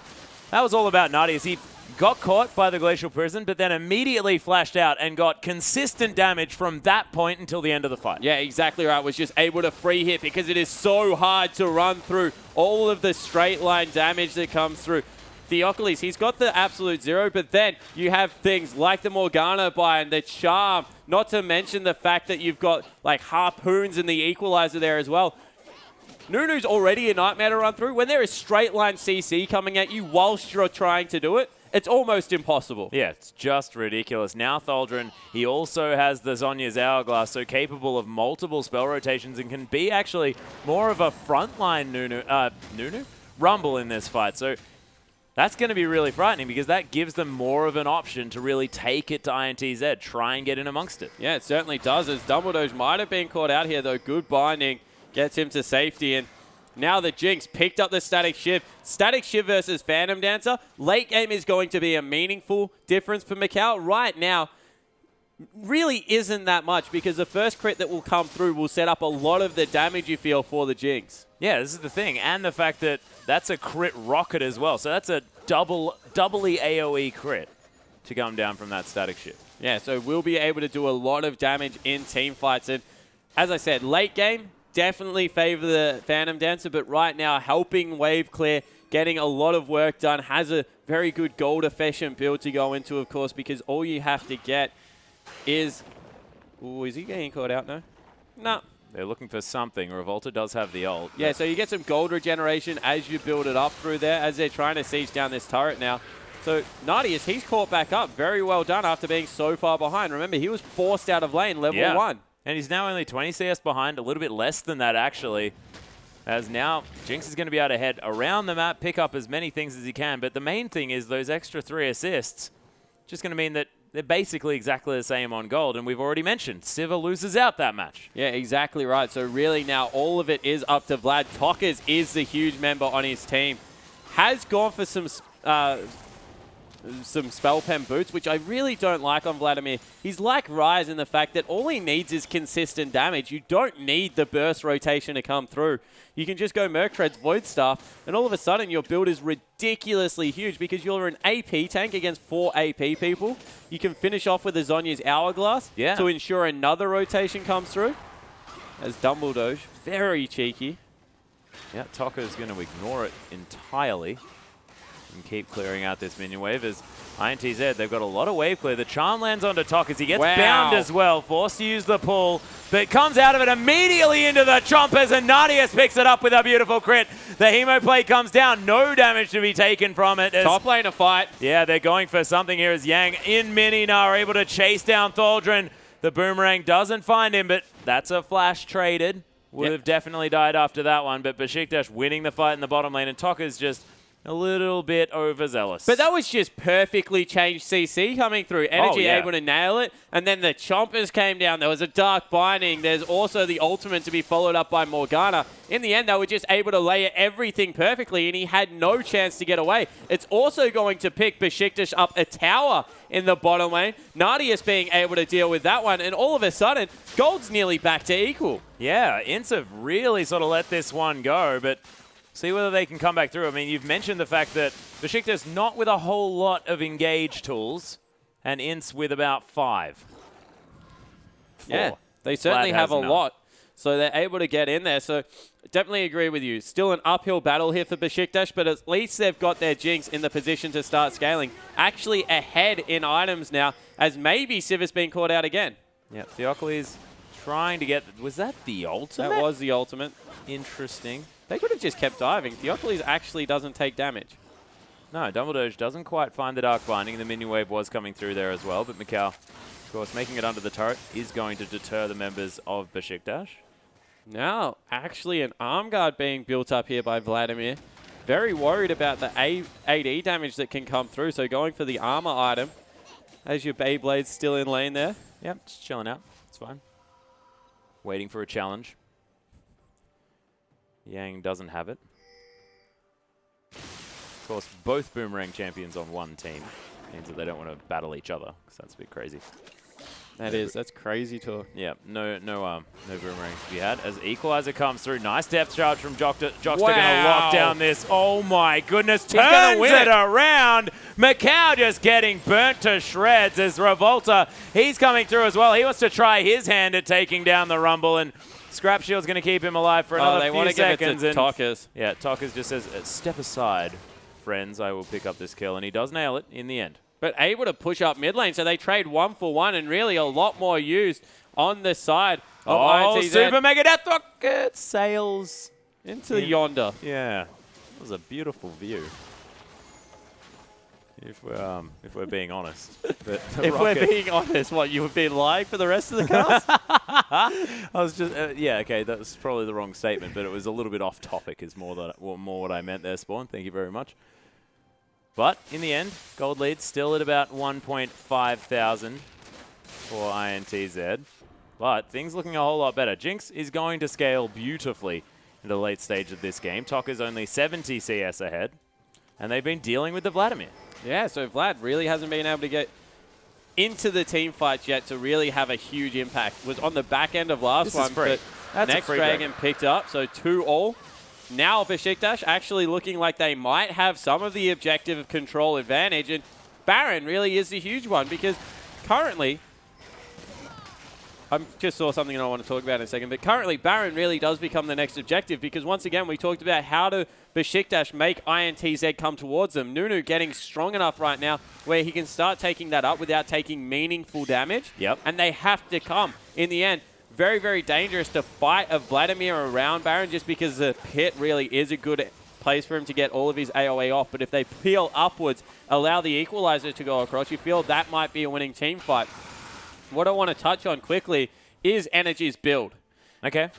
that was all about Nadius. He got caught by the Glacial Prison, but then immediately flashed out and got consistent damage from that point until the end of the fight. Yeah, exactly right. Was just able to free hit, because it is so hard to run through all of the straight line damage that comes through. Theocles, he's got the absolute 0, but then you have things like the Morgana buy and the Charm, not to mention the fact that you've got like Harpoons and the Equalizer there as well. Nunu's already a nightmare to run through. When there is straight line CC coming at you whilst you're trying to do it, it's almost impossible. Yeah, it's just ridiculous. Now Thaldren, he also has the Zhonya's Hourglass, so capable of multiple spell rotations and can be actually more of a frontline Rumble in this fight. So that's going to be really frightening, because that gives them more of an option to really take it to INTZ, try and get in amongst it. Yeah, it certainly does, as Dumbledore might have been caught out here, though. Good binding gets him to safety, and now the Jinx picked up the Static Shiv. Static Shiv versus Phantom Dancer. Late game is going to be a meaningful difference for Macau. Right now, really isn't that much, because the first crit that will come through will set up a lot of the damage you feel for the Jinx. Yeah, this is the thing. And the fact that that's a crit rocket as well. So that's a doubly AoE crit to come down from that Static Shiv. Yeah, so we'll be able to do a lot of damage in team fights. And as I said, late game, definitely favor the Phantom Dancer, but right now helping wave clear, getting a lot of work done, has a very good gold efficient build to go into, of course, because all you have to get is... Ooh, is he getting caught out? No? No. They're looking for something. Revolta does have the ult. Yeah, so you get some gold regeneration as you build it up through there, as they're trying to siege down this turret now. So Nadius, he's caught back up. Very well done after being so far behind. Remember, he was forced out of lane, level 1. And he's now only 20 CS behind, a little bit less than that, actually. As now, Jinx is going to be able to head around the map, pick up as many things as he can. But the main thing is those extra 3 assists, just going to mean that they're basically exactly the same on gold. And we've already mentioned, Siva loses out that match. Yeah, exactly right. So really now all of it is up to Vlad. Tockers is the huge member on his team. Has gone for some some spell pen boots, which I really don't like on Vladimir. He's like Ryze in the fact that all he needs is consistent damage. You don't need the burst rotation to come through. You can just go Merc Treads, Void Staff, and all of a sudden your build is ridiculously huge because you're an AP tank against 4 AP people. You can finish off with a Zhonya's Hourglass to ensure another rotation comes through. As Dumbledore, very cheeky. Yeah, Toka's going to ignore it entirely and keep clearing out this minion wave as INTZ, they've got a lot of wave clear. The charm lands onto Tok as he gets bound as well, forced to use the pull, but comes out of it immediately into the chompers, and Nadius picks it up with a beautiful crit. The Hemo plate comes down, no damage to be taken from it. Top lane a fight. Yeah, they're going for something here as Yang in mini now are able to chase down Thaldrin. The boomerang doesn't find him, but that's a flash traded. Would have definitely died after that one, but Besiktas winning the fight in the bottom lane, and Toka's just a little bit overzealous. But that was just perfectly changed CC coming through. Energy able to nail it, and then the chompers came down. There was a dark binding. There's also the ultimate to be followed up by Morgana. In the end, they were just able to layer everything perfectly, and he had no chance to get away. It's also going to pick Besiktas up a tower in the bottom lane. Nadius being able to deal with that one, and all of a sudden, Gold's nearly back to equal. Yeah, INTZ have really sort of let this one go, but see whether they can come back through. I mean, you've mentioned the fact that Besiktas not with a whole lot of engage tools, and INTZ with about 5. 4. Yeah, they certainly have a lot, so they're able to get in there. So definitely agree with you. Still an uphill battle here for Besiktas, but at least they've got their Jinx in the position to start scaling. Actually ahead in items now, as maybe Sivas being caught out again. Yeah, Theocles trying to get... Was that the ultimate? That was the ultimate. Interesting. They could have just kept diving. Theocles actually doesn't take damage. No, Dumbledore doesn't quite find the Dark Binding. The minion wave was coming through there as well, but Mikau, of course, making it under the turret is going to deter the members of Besiktas. Now, actually an arm guard being built up here by Vladimir. Very worried about the AD damage that can come through, so going for the armor item. As your Beyblade's still in lane there. Yep, just chilling out. It's fine. Waiting for a challenge. Yang doesn't have it. Of course, both Boomerang champions on one team means that they don't want to battle each other, because that's a bit crazy. That's crazy talk. Yeah, no Boomerangs to be had. As Equalizer comes through, nice depth charge from Jockster. Jockster going to lock down this. Oh my goodness, turns it around. Mikau just getting burnt to shreds as Revolta, he's coming through as well. He wants to try his hand at taking down the Rumble, and Scrap Shield's going to keep him alive for another few seconds. Give it to Tokas. Yeah, Tokas just says, step aside, friends, I will pick up this kill, and he does nail it in the end. But able to push up mid lane, so they trade 1-for-1, and really a lot more used on the side of INTZ. Super Mega Death Rocket sails into yonder. Yeah, it was a beautiful view. If we're being honest. But if we're being honest, what, you have been lying for the rest of the cast? I was just, yeah, okay, that was probably the wrong statement, but it was a little bit off topic is more what I meant there, Spawn. Thank you very much. But in the end, gold lead still at about 1.5 thousand for INTZ. But things looking a whole lot better. Jinx is going to scale beautifully in the late stage of this game. Toka's only 70 CS ahead, and they've been dealing with the Vladimir. Yeah, so Vlad really hasn't been able to get into the team fights yet to really have a huge impact. Was on the back end of last one, but next Dragon picked up, so 2-all. Now Besiktas actually looking like they might have some of the objective control advantage, and Baron really is the huge one because currently, I just saw something I want to talk about in a second, but currently Baron really does become the next objective because once again we talked about how to Besiktas make INTZ come towards them. Nunu getting strong enough right now where he can start taking that up without taking meaningful damage. Yep. And they have to come in the end. Very, very dangerous to fight a Vladimir around Baron just because the pit really is a good place for him to get all of his AoE off. But if they peel upwards, allow the equalizer to go across, you feel that might be a winning team fight. What I want to touch on quickly is Energy's build. Okay.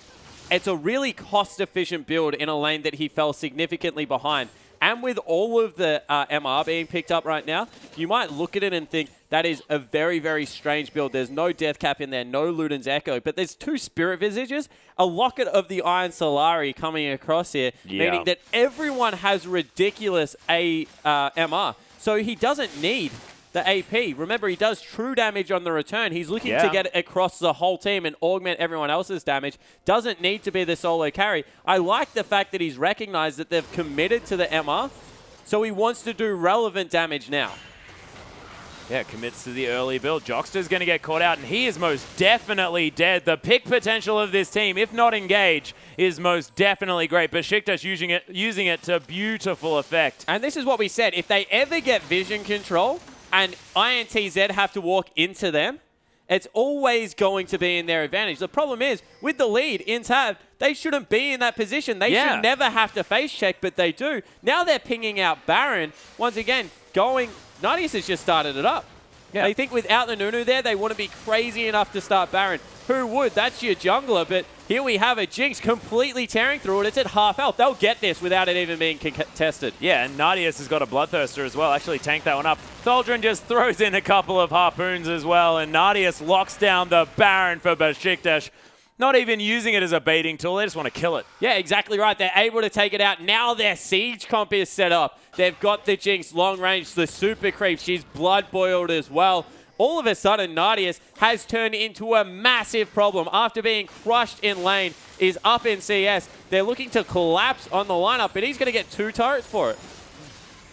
It's a really cost-efficient build in a lane that he fell significantly behind. And with all of the MR being picked up right now, you might look at it and think that is a very, very strange build. There's no Death Cap in there, no Luden's Echo, but there's 2 Spirit Visages, a Locket of the Iron Solari coming across here, meaning that everyone has ridiculous MR. So he doesn't need the AP. Remember, he does true damage on the return. He's looking to get it across the whole team and augment everyone else's damage. Doesn't need to be the solo carry. I like the fact that he's recognized that they've committed to the MR, so he wants to do relevant damage now. Yeah, commits to the early build. Jockster's going to get caught out, and he is most definitely dead. The pick potential of this team, if not engage, is most definitely great. Besiktas using it to beautiful effect. And this is what we said. If they ever get vision control and INTZ have to walk into them, it's always going to be in their advantage. The problem is, with the lead in tab, they shouldn't be in that position. They should never have to face check, but they do. Now they're pinging out Baron. Once again, Nadius has just started it up. Yeah. They think without the Nunu there, they wouldn't be crazy enough to start Baron. Who would? That's your jungler, but here we have a Jinx completely tearing through it. It's at half health. They'll get this without it even being contested. Yeah, and Nadius has got a Bloodthirster as well. Actually tanked that one up. Tholdren just throws in a couple of harpoons as well, and Nadius locks down the Baron for Besiktas. Not even using it as a baiting tool. They just want to kill it. Yeah, exactly right. They're able to take it out. Now their siege comp is set up. They've got the Jinx long range, the super creep. She's blood boiled as well. All of a sudden, Nadius has turned into a massive problem. After being crushed in lane, is up in CS. They're looking to collapse on the lineup, but he's going to get 2 turrets for it.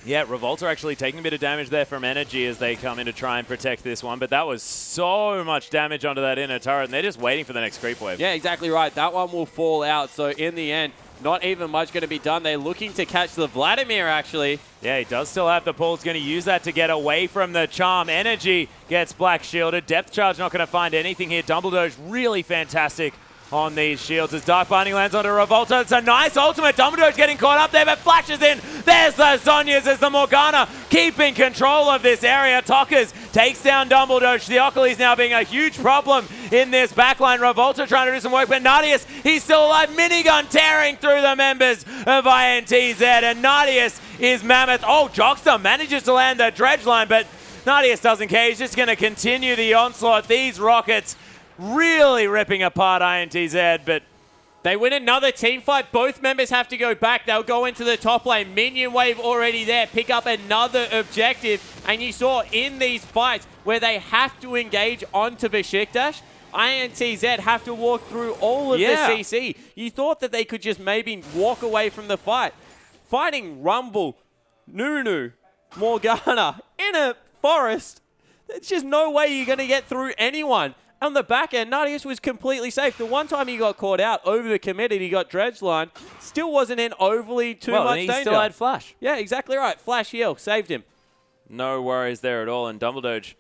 Yeah, Revolta actually taking a bit of damage there from Energy as they come in to try and protect this one, but that was so much damage onto that inner turret, and they're just waiting for the next creep wave. Yeah, exactly right. That one will fall out, so in the end, not even much going to be done. They're looking to catch the Vladimir, actually. Yeah, he does still have the pull. He's going to use that to get away from the charm. Energy gets black shielded. Depth charge not going to find anything here. Dumbledore's really fantastic on these shields as Dark Binding lands onto Revolta. It's a nice ultimate. Dumbledore's getting caught up there, but flashes in. There's the Zhonya's as the Morgana keeping control of this area. Tokkers takes down Dumbledore. Theocles now being a huge problem in this backline. Revolta trying to do some work, but Nadius, he's still alive. Minigun tearing through the members of INTZ, and Nadius is mammoth. Oh, Jockster manages to land the dredge line, but Nadius doesn't care. He's just going to continue the onslaught. These rockets really ripping apart INTZ, but they win another team fight. Both members have to go back. They'll go into the top lane. Minion wave already there. Pick up another objective. And you saw in these fights where they have to engage onto Besiktas, INTZ have to walk through all of the CC. You thought that they could just maybe walk away from the fight. Fighting Rumble, Nunu, Morgana in a forest. There's just no way you're going to get through anyone. On the back end, Nadius was completely safe. The one time he got caught out, over-committed, he got dredge line. Still wasn't in overly too much danger. He still had flash. Yeah, exactly right. Flash heal. Saved him. No worries there at all. And Dumbledore,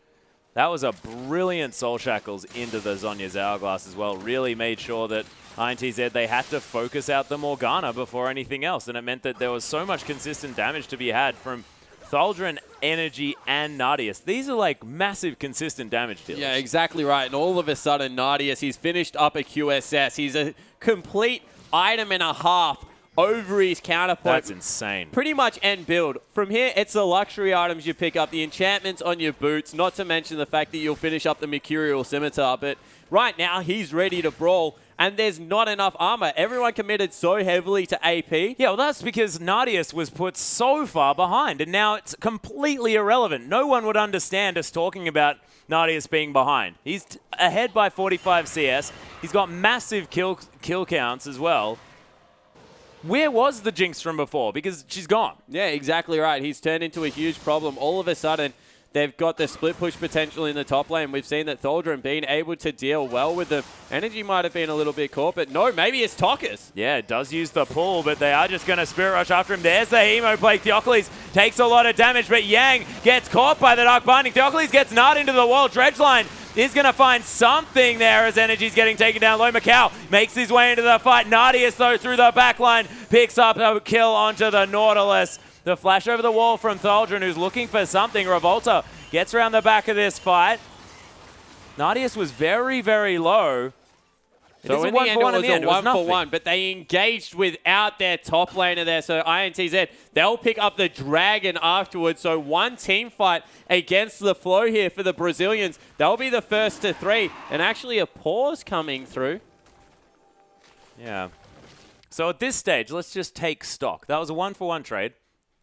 that was a brilliant Soul Shackles into the Zhonya's Hourglass as well. Really made sure that INTZ, they had to focus out the Morgana before anything else. And it meant that there was so much consistent damage to be had from Tholdren, Energy, and Nadius. These are like massive consistent damage dealers. Yeah, exactly right. And all of a sudden, Nadius, he's finished up a QSS. He's a complete item and a half over his counterpoint. That's insane. Pretty much end build. From here, it's the luxury items you pick up, the enchantments on your boots, not to mention the fact that you'll finish up the Mercurial Scimitar. But right now, he's ready to brawl. And there's not enough armor. Everyone committed so heavily to AP. Yeah, well, that's because Nadius was put so far behind, and now it's completely irrelevant. No one would understand us talking about Nadius being behind. He's ahead by 45 CS. He's got massive kill counts as well. Where was the Jinx from before? Because she's gone. Yeah, exactly right. He's turned into a huge problem. All of a sudden, they've got the split push potential in the top lane. We've seen that Tholdren being able to deal well with them. Energy might have been a little bit caught, but no, maybe it's Tokkers. Yeah, it does use the pull, but they are just going to Spirit Rush after him. There's the Hemoplague. Theocles takes a lot of damage, but Yang gets caught by the Dark Binding. Theocles gets Nard into the wall. Dredgeline is going to find something there as Energy's getting taken down low. Macau makes his way into the fight. Nadius, though, through the backline, picks up a kill onto the Nautilus. The flash over the wall from Tholdren, who's looking for something. Revolta gets around the back of this fight. Nadius was very, very low. So in the end, it was a 1-for-1, but they engaged without their top laner there. So INTZ, they'll pick up the Dragon afterwards. So one team fight against the flow here for the Brazilians. They'll be the first to 3. And actually a pause coming through. Yeah. So at this stage, let's just take stock. That was a 1-for-1 trade.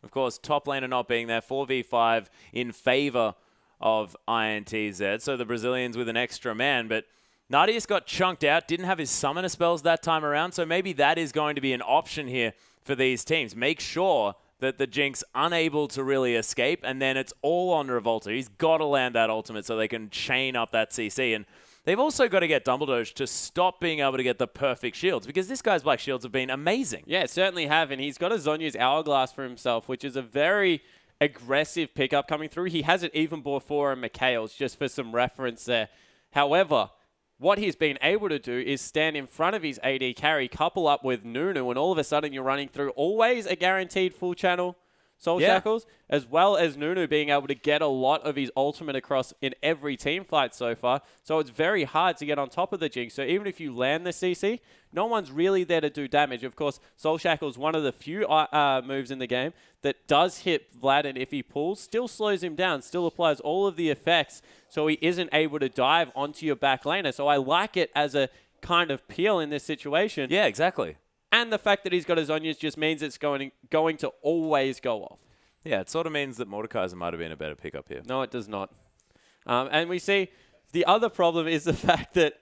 Of course, top laner not being there, 4v5 in favor of INTZ. So the Brazilians with an extra man, but Nadius got chunked out, didn't have his summoner spells that time around, so maybe that is going to be an option here for these teams. Make sure that the Jinx unable to really escape, and then it's all on Revolta. He's got to land that ultimate so they can chain up that CC, and they've also got to get Dumbledore to stop being able to get the perfect shields, because this guy's Black Shields have been amazing. Yeah, certainly have, and he's got a Zhonya's Hourglass for himself, which is a very aggressive pickup coming through. He has it even before Mikhail's, just for some reference there. However, what he's been able to do is stand in front of his AD carry, couple up with Nunu, and all of a sudden you're running through always a guaranteed full channel Soul Shackles, as well as Nunu being able to get a lot of his ultimate across in every team fight so far. So it's very hard to get on top of the Jinx. So even if you land the CC, no one's really there to do damage. Of course, Soul Shackle's one of the few moves in the game that does hit Vlad, and if he pulls, still slows him down, still applies all of the effects, so he isn't able to dive onto your back laner. So I like it as a kind of peel in this situation. Yeah, exactly. And the fact that he's got his Zhonya's just means it's going to always go off. Yeah, it sort of means that Mordekaiser might have been a better pickup here. No, it does not. And we see the other problem is the fact that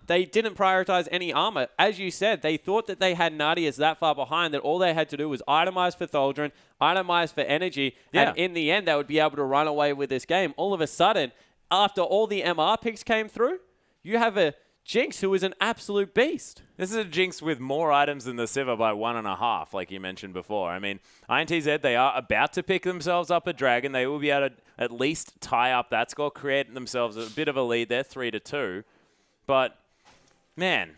they didn't prioritize any armor. As you said, they thought that they had Nadius that far behind that all they had to do was itemize for Thaldrun, itemize for energy, and in the end, they would be able to run away with this game. All of a sudden, after all the MR picks came through, you have a Jinx who is an absolute beast. This is a Jinx with more items than the Sivir by 1.5, like you mentioned before. I mean, INTZ, they are about to pick themselves up a dragon. They will be able to at least tie up that score, create themselves a bit of a lead there, 3-2. But, man,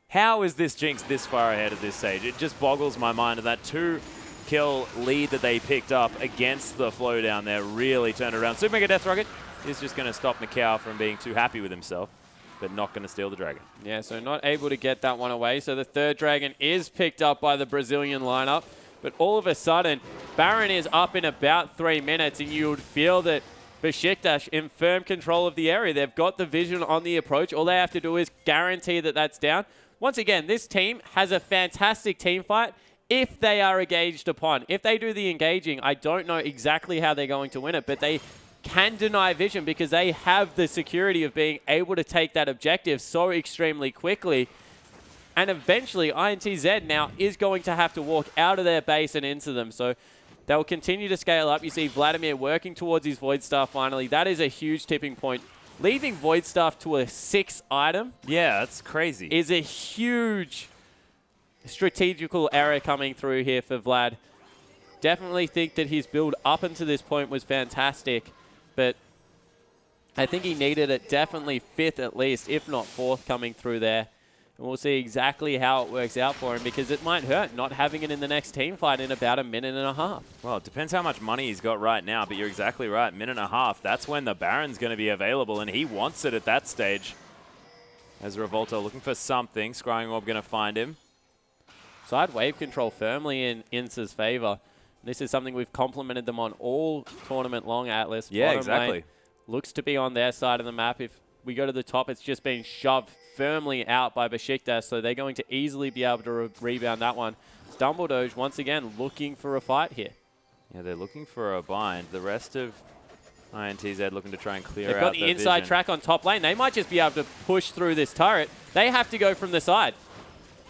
how is this Jinx this far ahead at this stage? It just boggles my mind. And that 2-kill lead that they picked up against the flow down there really turned around. Super Mega Death Rocket is just going to stop Mikau from being too happy with himself, but not going to steal the dragon. Yeah, so not able to get that one away. So the third dragon is picked up by the Brazilian lineup. But all of a sudden, Baron is up in about 3 minutes, and you would feel that Besiktas in firm control of the area. They've got the vision on the approach. All they have to do is guarantee that that's down. Once again, this team has a fantastic team fight if they are engaged upon. If they do the engaging, I don't know exactly how they're going to win it, but they can deny vision because they have the security of being able to take that objective so extremely quickly. And eventually, INTZ now is going to have to walk out of their base and into them. So they'll continue to scale up. You see Vladimir working towards his Void Staff finally. That is a huge tipping point. Leaving Void Staff to a 6 item. Yeah, that's crazy. Is a huge strategical error coming through here for Vlad. Definitely think that his build up until this point was fantastic. But I think he needed it definitely 5th at least, if not 4th coming through there. And we'll see exactly how it works out for him because it might hurt not having it in the next team fight in about 1.5 minutes. Well, it depends how much money he's got right now, but you're exactly right. 1.5 minutes, that's when the Baron's going to be available, and he wants it at that stage. As Revolta looking for something, Scrying Orb going to find him. Side wave control firmly in INTZ's favor. This is something we've complimented them on all tournament long, Atlas. Yeah, Bottom exactly. lane looks to be on their side of the map. If we go to the top, it's just been shoved firmly out by Besiktas, so they're going to easily be able to rebound that one. Dumbledore, once again, looking for a fight here. Yeah, they're looking for a bind. The rest of INTZ looking to try and clear out They've got the inside track on top lane. They might just be able to push through this turret. They have to go from the side.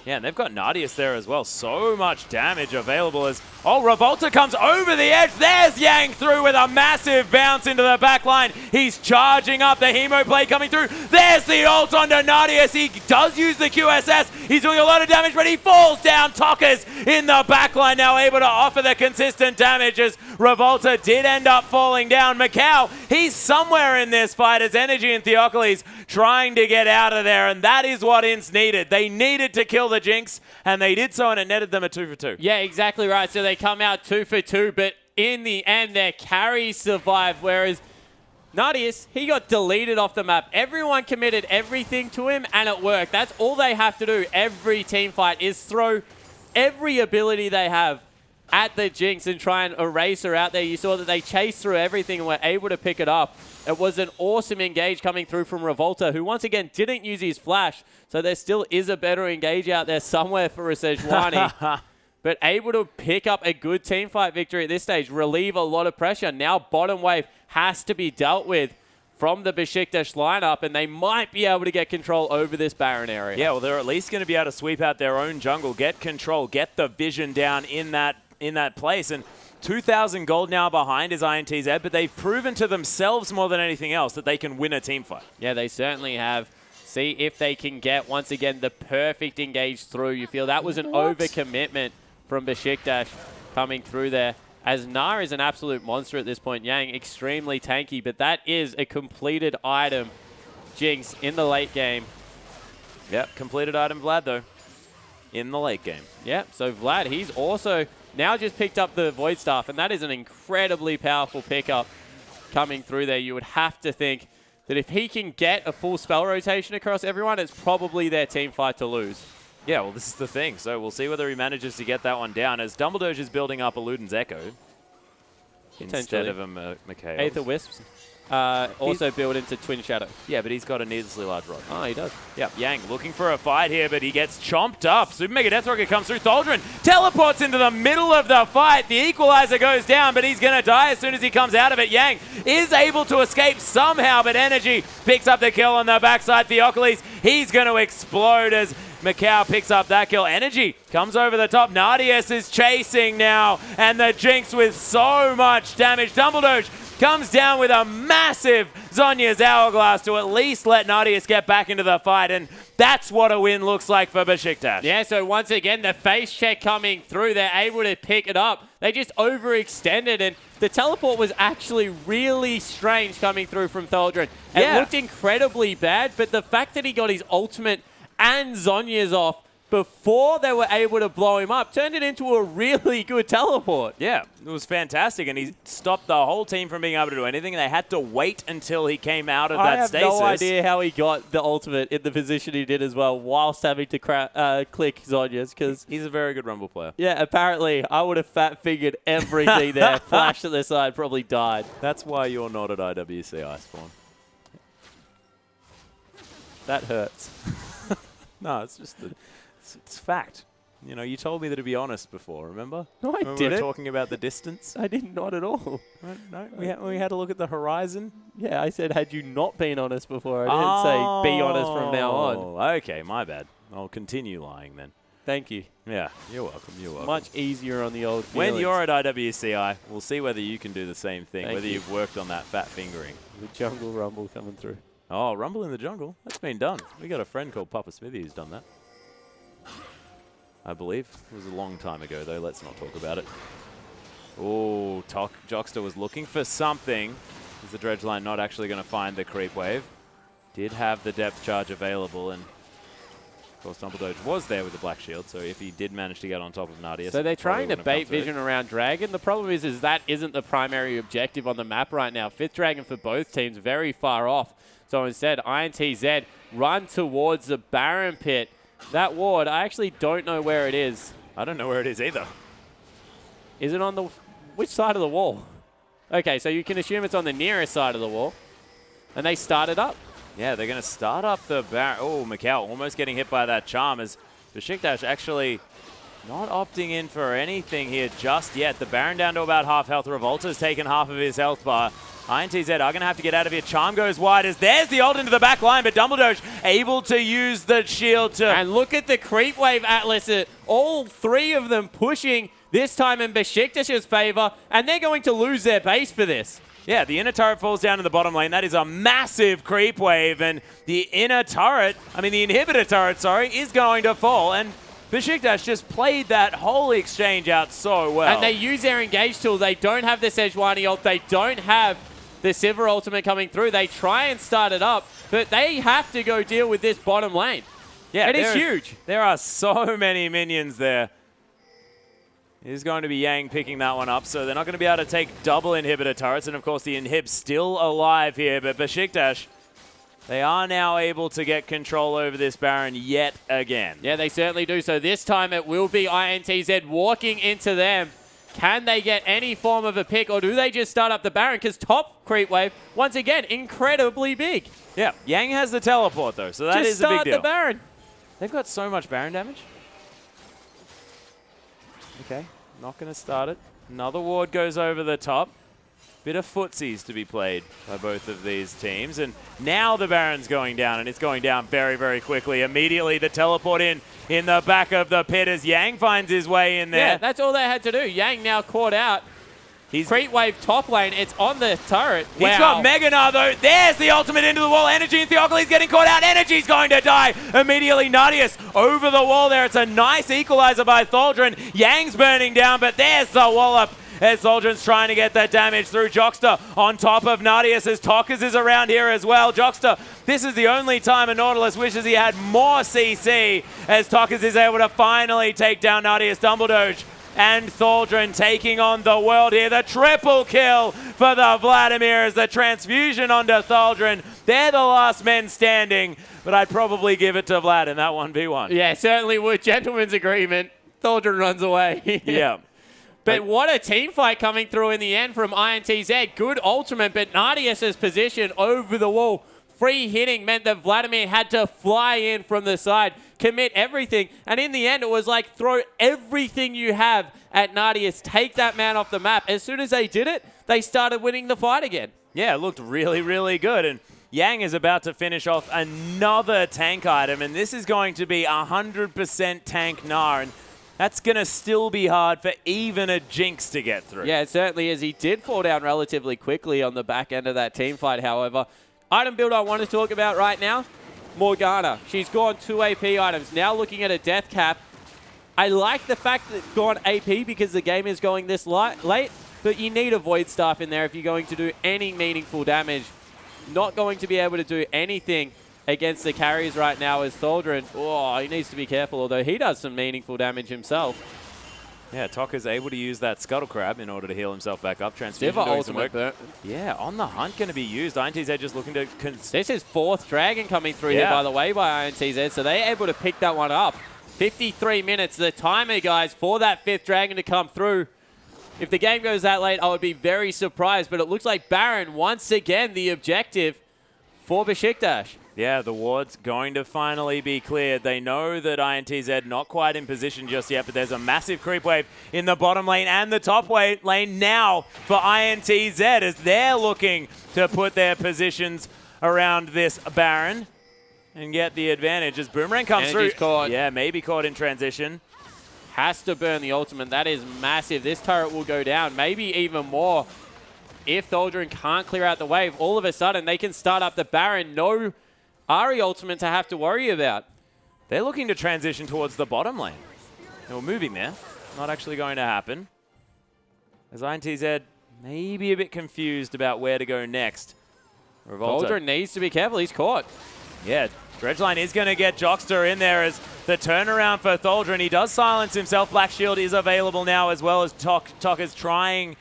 Yeah, and they've got Nadius there as well. So much damage available as... Oh, Revolta comes over the edge. There's Yang through with a massive bounce into the back line. He's charging up the Hemo play coming through. There's the ult onto Nadius. He does use the QSS. He's doing a lot of damage, but he falls down. Tokka's in the back line now able to offer the consistent damage as Revolta did end up falling down. Mikau, he's somewhere in this fight as Energy and Theocles trying to get out of there, and that is what INTZ needed. They needed to kill the Jinx, and they did so, and it netted them a 2 for 2. Yeah, exactly right. So they come out 2 for 2, but in the end, their carries survived, whereas Nadius, he got deleted off the map. Everyone committed everything to him, and it worked. That's all they have to do every team fight is throw every ability they have at the Jinx and try and erase her out there. You saw that they chased through everything and were able to pick it up. It was an awesome engage coming through from Revolta, who once again didn't use his flash. So there still is a better engage out there somewhere for a Sejuani. but able to pick up a good team fight victory at this stage, relieve a lot of pressure. Now bottom wave has to be dealt with from the Besiktas lineup, and they might be able to get control over this Baron area. Yeah, well, they're at least going to be able to sweep out their own jungle, get control, get the vision down in that place. And 2,000 gold now behind is INTZ, but they've proven to themselves more than anything else that they can win a team fight. Yeah, they certainly have. See if they can get, once again, the perfect engage through. You feel that was an overcommitment from Besiktas coming through there. As Nar is an absolute monster at this point. Yang extremely tanky, but that is a completed item, Jinx, in the late game. Yep, completed item Vlad, though, in the late game. Yep, so Vlad, he's also now just picked up the Void Staff, and that is an incredibly powerful pickup coming through there. You would have to think that if he can get a full spell rotation across everyone, it's probably their team fight to lose. Yeah, well, this is the thing. So we'll see whether he manages to get that one down as Dumbledore is building up a Luden's Echo instead of a Mikhail. Aether Wisps also build into Twin Shadow. Yeah, but he's got a needlessly large rod. Oh, he does. Yep, Yang looking for a fight here, but he gets chomped up. Super Mega Death Rocket comes through. Tholdren teleports into the middle of the fight. The Equalizer goes down, but he's going to die as soon as he comes out of it. Yang is able to escape somehow, but Energy picks up the kill on the backside. Theocles, he's going to explode as Macau picks up that kill. Energy comes over the top. Nardius is chasing now, and the Jinx with so much damage. Dumbledore comes down with a massive Zhonya's Hourglass to at least let Nardius get back into the fight, and that's what a win looks like for Besiktas. Yeah, so once again, the face check coming through. They're able to pick it up. They just overextended, and the teleport was actually really strange coming through from Tholdren. It looked incredibly bad, but the fact that he got his ultimate and Zhonya's off before they were able to blow him up turned it into a really good teleport. Yeah, it was fantastic, and he stopped the whole team from being able to do anything. They had to wait until he came out of that stasis. I have no idea how he got the ultimate in the position he did as well, whilst having to click Zhonya's, because he's a very good Rumble player. Yeah, apparently I would have fat-fingered everything there, flashed at the side, probably died. That's why you're not at IWCI, Spawn. That hurts. No, it's just it's fact. You know, you told me to be honest before, remember? No, I didn't. We were talking about the distance. I did not at all. No, we had to look at the horizon. Yeah, I said, had you not been honest before, I didn't say be honest from now on. Okay, my bad. I'll continue lying then. Thank you. Yeah, you're welcome. You're welcome. Much easier on the old feelings. When you're at IWCI, we'll see whether you can do the same thing, Thank whether you. you've worked on that fat fingering. The jungle rumble coming through. Oh, Rumble in the Jungle. That's been done. We got a friend called Papa Smithy who's done that. I believe. It was a long time ago, though. Let's not talk about it. Oh, Jockster was looking for something. Is the Dredge Line not actually going to find the creep wave? Did have the depth charge available, and of course Dumbledore was there with the Black Shield, so if he did manage to get on top of Nardius... So they're trying to bait vision around Dragon. The problem is that isn't the primary objective on the map right now. 5th Dragon for both teams, very far off. So instead, INTZ run towards the Baron Pit. That ward, I actually don't know where it is. I don't know where it is either. Is it on the... which side of the wall? Okay, so you can assume it's on the nearest side of the wall. And they start it up. Yeah, they're going to start up the Baron... Oh, Macau almost getting hit by that charm as Besiktas actually not opting in for anything here just yet. The Baron down to about half health. Revolta's taken half of his health bar. INTZ are going to have to get out of here. Charm goes wide as there's the ult into the back line, but Dumbledore able to use the shield to... And look at the creep wave, Atlas. All three of them pushing, this time in Besiktas' favor, and they're going to lose their base for this. Yeah, the inner turret falls down in the bottom lane. That is a massive creep wave, and the inner turret, the inhibitor turret, sorry, is going to fall, and Besiktas just played that whole exchange out so well. And they use their engage tool. They don't have the Sejuani ult. They don't have the Sivir ultimate coming through. They try and start it up, but they have to go deal with this bottom lane. Yeah, it is huge. There are so many minions there. It is going to be Yang picking that one up, so they're not going to be able to take double inhibitor turrets, and of course the inhib's still alive here, but Besiktas, they are now able to get control over this Baron yet again. Yeah, they certainly do. So this time it will be INTZ walking into them. Can they get any form of a pick, or do they just start up the Baron? Because top creep wave, once again, incredibly big. Yeah, Yang has the teleport, though, so that is a big deal. Just start the Baron. They've got so much Baron damage. Okay, not going to start it. Another ward goes over the top. Bit of footsies to be played by both of these teams. And now the Baron's going down, and it's going down very, very quickly. Immediately the teleport in the back of the pit as Yang finds his way in there. Yeah, that's all they had to do. Yang now caught out. Creep wave top lane. It's on the turret. He's got Meganar though. There's the ultimate into the wall. Energy and Theocles getting caught out. Energy's going to die. Immediately Nadius over the wall there. It's a nice equalizer by Tholdren. Yang's burning down, but there's the wallop as Tholdren's trying to get that damage through. Jockster on top of Nadius as Tockers is around here as well. Jockster, this is the only time a Nautilus wishes he had more CC as Tockers is able to finally take down Nadius. Dumbledoge and Tholdren taking on the world here. The triple kill for the Vladimir as the transfusion onto Tholdren. They're the last men standing, but I'd probably give it to Vlad in that 1v1. Yeah, certainly would. Gentleman's agreement. Tholdren runs away. Yeah. But what a team fight coming through in the end from INTZ. Good ultimate, but Nadius's position over the wall. Free hitting meant that Vladimir had to fly in from the side, commit everything. And in the end, it was like throw everything you have at Nadius, take that man off the map. As soon as they did it, they started winning the fight again. Yeah, it looked really, really good. And Yang is about to finish off another tank item. And this is going to be 100% tank Gnar. And that's going to still be hard for even a Jinx to get through. Yeah, it certainly is. He did fall down relatively quickly on the back end of that team fight, however. Item build I want to talk about right now, Morgana. She's gone 2 AP items. Now looking at a death cap. I like the fact that it's gone AP because the game is going this late, but you need a Void Staff in there if you're going to do any meaningful damage. Not going to be able to do anything against the carries right now is Tholdren. Oh, he needs to be careful, although he does some meaningful damage himself. Yeah, Tokka's able to use that Scuttle Crab in order to heal himself back up. Transfusion Diva doing some work. ultimate. Yeah, on the hunt going to be used. INTZ just looking to... This is 4th Dragon coming through here, by the way, by INTZ, so they're able to pick that one up. 53 minutes, the timer, guys, for that 5th Dragon to come through. If the game goes that late, I would be very surprised, but it looks like Baron, once again, the objective for Besiktas. Yeah, the ward's going to finally be cleared. They know that INTZ not quite in position just yet, but there's a massive creep wave in the bottom lane and the top lane now for INTZ as they're looking to put their positions around this Baron and get the advantage as Boomerang comes Energy's through. Caught. Yeah, maybe caught in transition. Has to burn the ultimate. That is massive. This turret will go down, maybe even more. If Tholdren can't clear out the wave, all of a sudden they can start up the Baron. No Ahri ultimate to have to worry about. They're looking to transition towards the bottom lane. They were moving there. Not actually going to happen. As INTZ may be a bit confused about where to go next. Revolta. Tholdren needs to be careful. He's caught. Yeah, Dredgeline is going to get Jockster in there as the turnaround for Tholdren. He does silence himself. Black Shield is available now as well as Tok is trying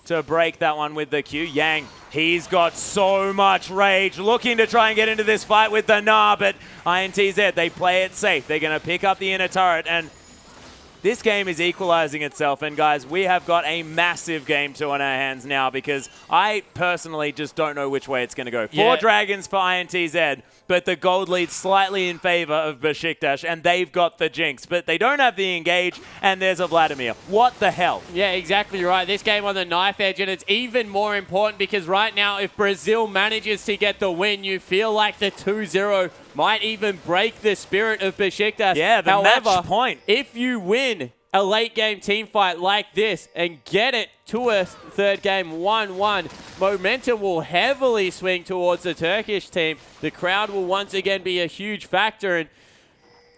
to break that one with the Q. Yang, he's got so much rage, looking to try and get into this fight with the Gnar, but INTZ, they play it safe. They're going to pick up the inner turret, and this game is equalizing itself. And guys, we have got a massive game 2 on our hands now because I personally just don't know which way it's going to go. 4 dragons for INTZ, but the gold leads slightly in favor of Besiktas, and they've got the Jinx, but they don't have the engage, and there's a Vladimir. What the hell? Yeah, exactly right. This game on the knife edge, and it's even more important because right now, if Brazil manages to get the win, you feel like the 2-0 might even break the spirit of Besiktas. Yeah, the However, match point. If you win a late game team fight like this and get it to a 3rd game 1-1, momentum will heavily swing towards the Turkish team. The crowd will once again be a huge factor, and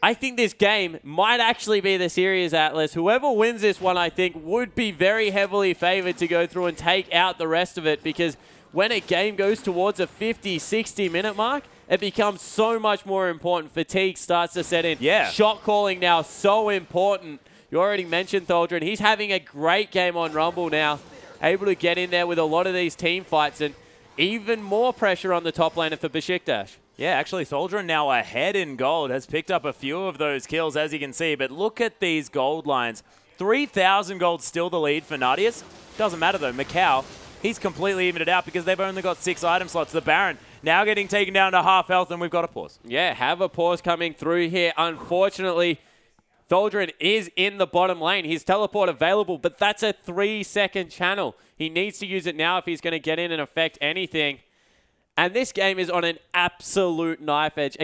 I think this game might actually be the Series Atlas. Whoever wins this one, I think, would be very heavily favored to go through and take out the rest of it, because when a game goes towards a 50, 60 minute mark, it becomes so much more important. Fatigue starts to set in. Yeah. Shot calling now, so important. You already mentioned Tholdren. He's having a great game on Rumble now. Able to get in there with a lot of these team fights, and even more pressure on the top laner for Besiktas. Yeah, actually, Tholdren now ahead in gold, has picked up a few of those kills, as you can see. But look at these gold lines. 3,000 gold still the lead for Nadius. Doesn't matter, though. Macau, he's completely evened it out because they've only got 6 item slots. The Baron now getting taken down to half health, and we've got a pause. Yeah, have a pause coming through here. Unfortunately, Tholdren is in the bottom lane. His teleport available, but that's a 3-second channel. He needs to use it now if he's going to get in and affect anything. And this game is on an absolute knife edge.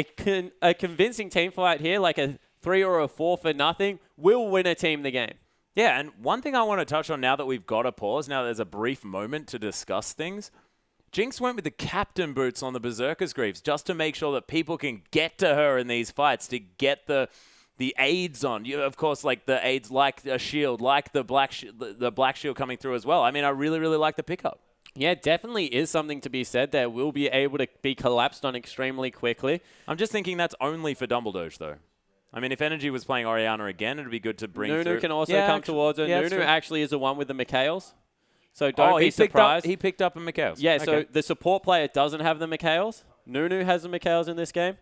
A convincing team fight here, like a 3 or a 4 for nothing, will win a team the game. Yeah, and one thing I want to touch on now that we've got a pause, now there's a brief moment to discuss things. Jinx went with the captain boots on the Berserker's Greaves just to make sure that people can get to her in these fights, to get the aids on. Of course, like the aids, like a shield, like the black shield coming through as well. I mean, I really, really like the pickup. Yeah, definitely is something to be said there. Will be able to be collapsed on extremely quickly. I'm just thinking that's only for Dumbledore, though. I mean, if Energy was playing Orianna again, it would be good to bring Nunu through. can also come towards her. Nunu actually is the one with the Mikhails. So don't be surprised. He picked up a Mikhails. Yeah, okay. So the support player doesn't have the Mikhails. Nunu has the Mikhails in this game.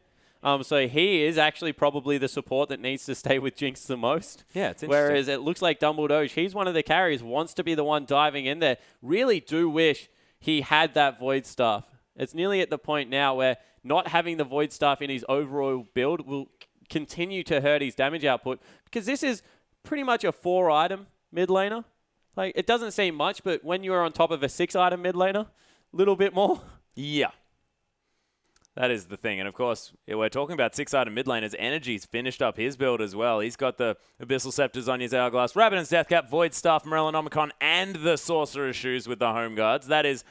So he is actually probably the support that needs to stay with Jinx the most. Yeah, it's interesting. Whereas it looks like Dumbledore, he's one of the carries, wants to be the one diving in there. Really do wish he had that Void Staff. It's nearly at the point now where not having the Void Staff in his overall build will continue to hurt his damage output, because this is pretty much a 4-item mid laner. Like, it doesn't seem much, but when you're on top of a 6-item mid laner, a little bit more. Yeah. That is the thing. And of course, we're talking about 6-item mid laners. Energy's finished up his build as well. He's got the Abyssal Scepters on his Hourglass, Rabadon's Deathcap, Void Staff, Morellonomicon, and the Sorcerer's Shoes with the Home Guards. That is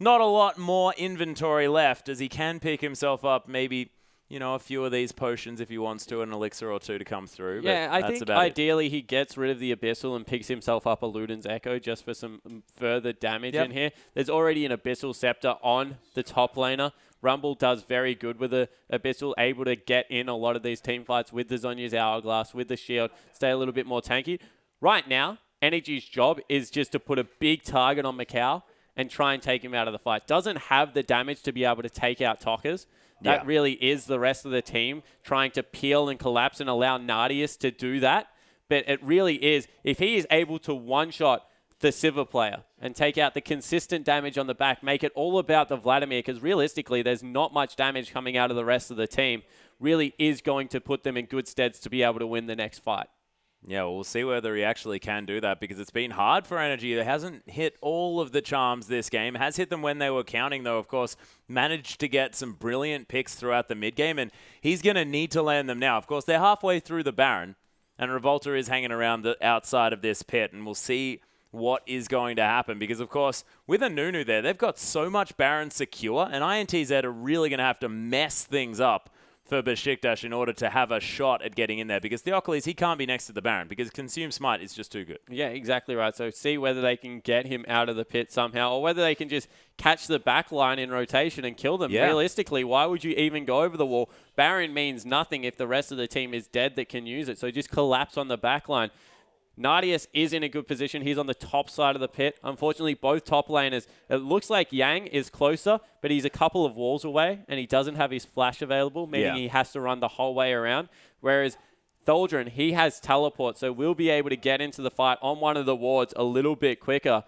not a lot more inventory left, as he can pick himself up maybe, you know, a few of these potions if he wants to, an elixir or two to come through. Yeah, I think ideally he gets rid of the Abyssal and picks himself up a Luden's Echo just for some further damage in here. There's already an Abyssal Scepter on the top laner. Rumble does very good with the Abyssal, able to get in a lot of these team fights with the Zhonya's Hourglass, with the shield, stay a little bit more tanky. Right now, Energy's job is just to put a big target on Mikau and try and take him out of the fight. Doesn't have the damage to be able to take out Tockers. That really is the rest of the team trying to peel and collapse and allow Nardius to do that. But it really is, if he is able to one-shot the Sivir player and take out the consistent damage on the back, make it all about the Vladimir, because realistically there's not much damage coming out of the rest of the team, really is going to put them in good steads to be able to win the next fight. Yeah, well, we'll see whether he actually can do that, because it's been hard for Energy. It hasn't hit all of the charms this game. Has hit them when they were counting, though, of course. Managed to get some brilliant picks throughout the mid-game, and he's going to need to land them now. Of course, they're halfway through the Baron, and Revolta is hanging around the outside of this pit, and we'll see what is going to happen, because, of course, with a Nunu there, they've got so much Baron secure, and INTZ are really going to have to mess things up for Besiktas in order to have a shot at getting in there, because Theocles, he can't be next to the Baron because Consume Smite is just too good. Yeah, exactly right. So see whether they can get him out of the pit somehow, or whether they can just catch the back line in rotation and kill them. Yeah. Realistically, why would you even go over the wall? Baron means nothing if the rest of the team is dead that can use it. So just collapse on the back line. Nardius is in a good position. He's on the top side of the pit. Unfortunately, both top laners. It looks like Yang is closer, but he's a couple of walls away, and he doesn't have his flash available, meaning he has to run the whole way around. Whereas Tholdren, he has teleport, so we'll be able to get into the fight on one of the wards a little bit quicker.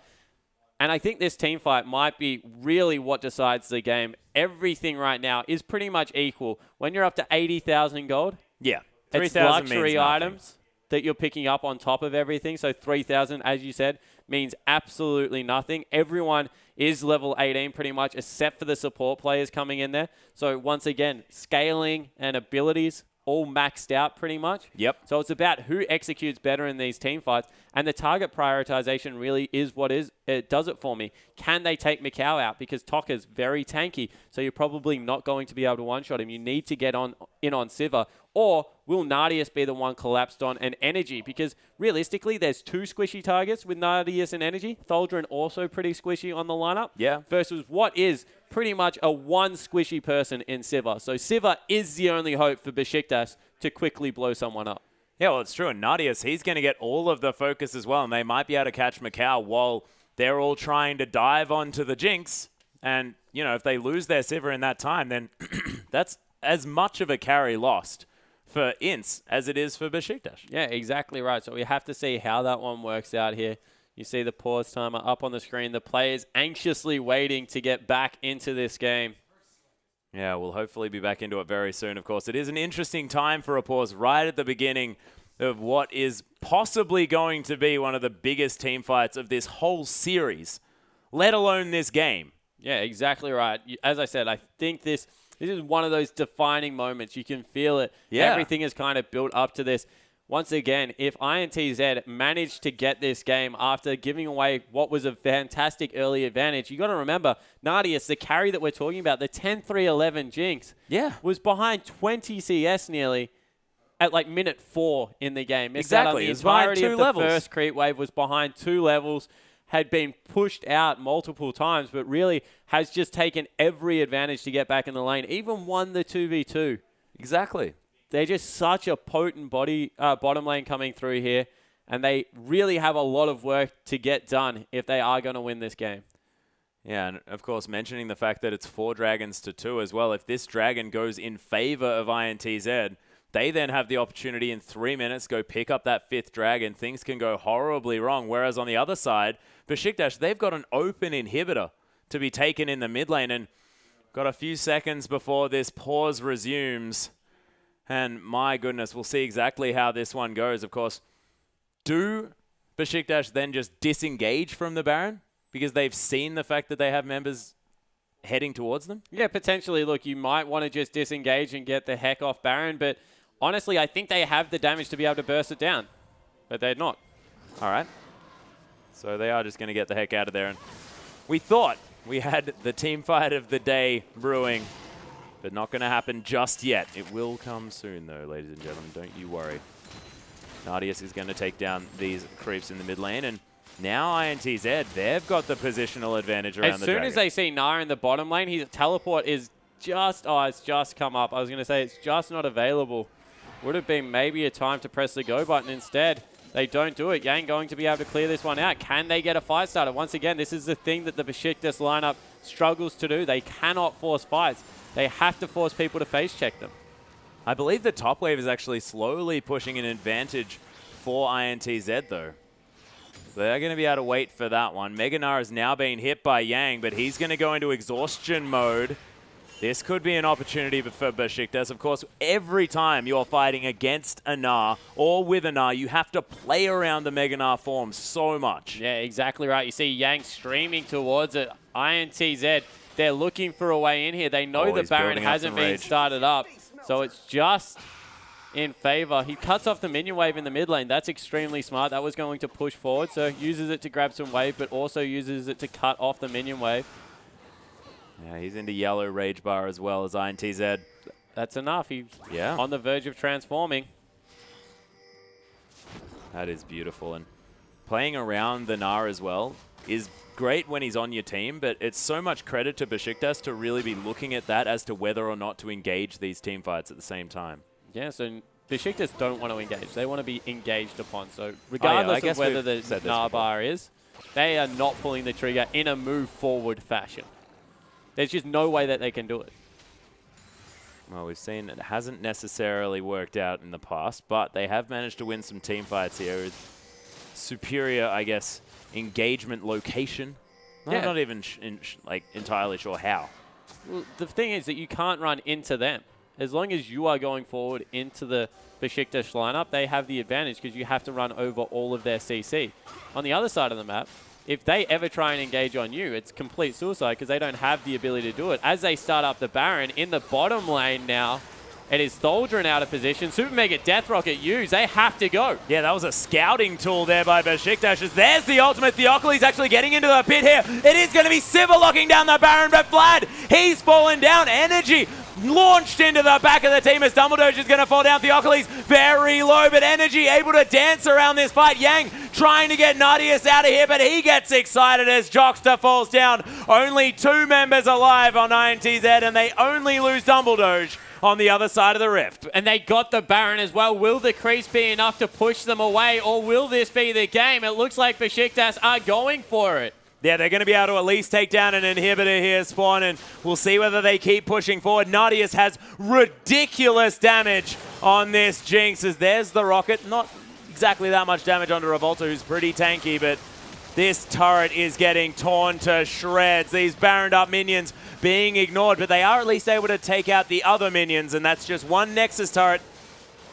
And I think this team fight might be really what decides the game. Everything right now is pretty much equal. When you're up to 80,000 gold, it's luxury items that you're picking up on top of everything. So 3,000, as you said, means absolutely nothing. Everyone is level 18 pretty much, except for the support players coming in there. So once again, scaling and abilities all maxed out pretty much. Yep. So it's about who executes better in these team fights. And the target prioritization really is what it does it for me. Can they take Mikau out? Because Tokka's very tanky, so you're probably not going to be able to one-shot him. You need to get in on Sivir. Or will Nardius be the one collapsed on an Energy? Because realistically, there's two squishy targets with Nardius and Energy. Tholdren also pretty squishy on the lineup. Yeah. Versus what is pretty much a one squishy person in Sivir. So Sivir is the only hope for Besiktas to quickly blow someone up. Yeah, well, it's true. And Nardius, he's going to get all of the focus as well. And they might be able to catch Mikau while they're all trying to dive onto the Jinx. And, you know, if they lose their Sivir in that time, then that's as much of a carry lost for INTZ as it is for Besiktas. Yeah, exactly right. So we have to see how that one works out here. You see the pause timer up on the screen. The players anxiously waiting to get back into this game. Yeah, we'll hopefully be back into it very soon, of course. It is an interesting time for a pause right at the beginning of what is possibly going to be one of the biggest team fights of this whole series, let alone this game. Yeah, exactly right. As I said, I think this is one of those defining moments. You can feel it. Yeah. Everything is kind of built up to this. Once again, if INTZ managed to get this game after giving away what was a fantastic early advantage, you got to remember, Nadius, the carry that we're talking about, the 10-3-11 Jinx, was behind 20 CS nearly at like minute 4 in the game. Missed out on the entirety of the first creep wave, was behind 2 levels, had been pushed out multiple times, but really has just taken every advantage to get back in the lane, even won the 2v2. Exactly. They're just such a potent bottom lane coming through here, and they really have a lot of work to get done if they are going to win this game. Yeah, and of course, mentioning the fact that it's 4 dragons to 2 as well. If this dragon goes in favor of INTZ, they then have the opportunity in 3 minutes go pick up that 5th dragon. Things can go horribly wrong. Whereas on the other side, Besiktas, they've got an open inhibitor to be taken in the mid lane, and got a few seconds before this pause resumes. And my goodness, we'll see exactly how this one goes. Of course, do Besiktas then just disengage from the Baron because they've seen the fact that they have members heading towards them? Yeah, potentially. Look, you might want to just disengage and get the heck off Baron, but honestly, I think they have the damage to be able to burst it down, but they're not. All right. So they are just going to get the heck out of there. And we thought we had the team fight of the day brewing, but not going to happen just yet. It will come soon, though, ladies and gentlemen. Don't you worry. Nadius is going to take down these creeps in the mid lane, and now INTZ, they've got the positional advantage around the dragon. As soon as they see Nara in the bottom lane, his teleport is just, it's just come up. I was going to say it's just not available. Would have been maybe a time to press the go button instead. They don't do it. Yang going to be able to clear this one out. Can they get a fight started? Once again, this is the thing that the Besiktas lineup struggles to do. They cannot force fights. They have to force people to face check them. I believe the top wave is actually slowly pushing an advantage for INTZ, though. They're going to be able to wait for that one. Meganar is now being hit by Yang, but he's going to go into exhaustion mode. This could be an opportunity for Besiktas. Of course, every time you're fighting against a Gnar or with a Gnar, you have to play around the Meganar form so much. Yeah, exactly right. You see Yang streaming towards it. INTZ, they're looking for a way in here. They know the Baron hasn't been started up, so it's just in favor. He cuts off the minion wave in the mid lane. That's extremely smart. That was going to push forward, so uses it to grab some wave, but also uses it to cut off the minion wave. Yeah, he's into yellow rage bar as well as INTZ. That's enough. He's on the verge of transforming. That is beautiful. And playing around the Gnar as well is great when he's on your team, but it's so much credit to Besiktas to really be looking at that as to whether or not to engage these team fights at the same time. Yeah, so Besiktas don't want to engage. They want to be engaged upon. So regardless of whether the Gnar bar is, they are not pulling the trigger in a move forward fashion. There's just no way that they can do it. Well, we've seen it hasn't necessarily worked out in the past, but they have managed to win some team fights here with superior, I guess, engagement location. I'm not even entirely sure how. Well, the thing is that you can't run into them. As long as you are going forward into the Besiktas lineup, they have the advantage because you have to run over all of their CC. On the other side of the map, if they ever try and engage on you, it's complete suicide because they don't have the ability to do it. As they start up the Baron in the bottom lane now, it is Tholdren out of position. Super Mega Death Rocket used. They have to go. Yeah, that was a scouting tool there by Besiktas. There's the ultimate. Theocles actually getting into the pit here. It is going to be Sivir locking down the Baron, but Vlad, he's fallen down. Energy launched into the back of the team as Dumbledore is going to fall down. Theocles very low, but Energy able to dance around this fight. Yang trying to get Nadius out of here, but he gets excited as Jockster falls down. Only 2 members alive on INTZ, and they only lose Dumbledore on the other side of the rift. And they got the Baron as well. Will the crease be enough to push them away, or will this be the game? It looks like Besiktas are going for it. Yeah, they're going to be able to at least take down an inhibitor here, Spawn, and we'll see whether they keep pushing forward. Nadius has ridiculous damage on this Jinx, as there's the rocket. Not exactly that much damage onto Revolta, who's pretty tanky, but this turret is getting torn to shreds. These Baroned up minions being ignored, but they are at least able to take out the other minions, and that's just one Nexus turret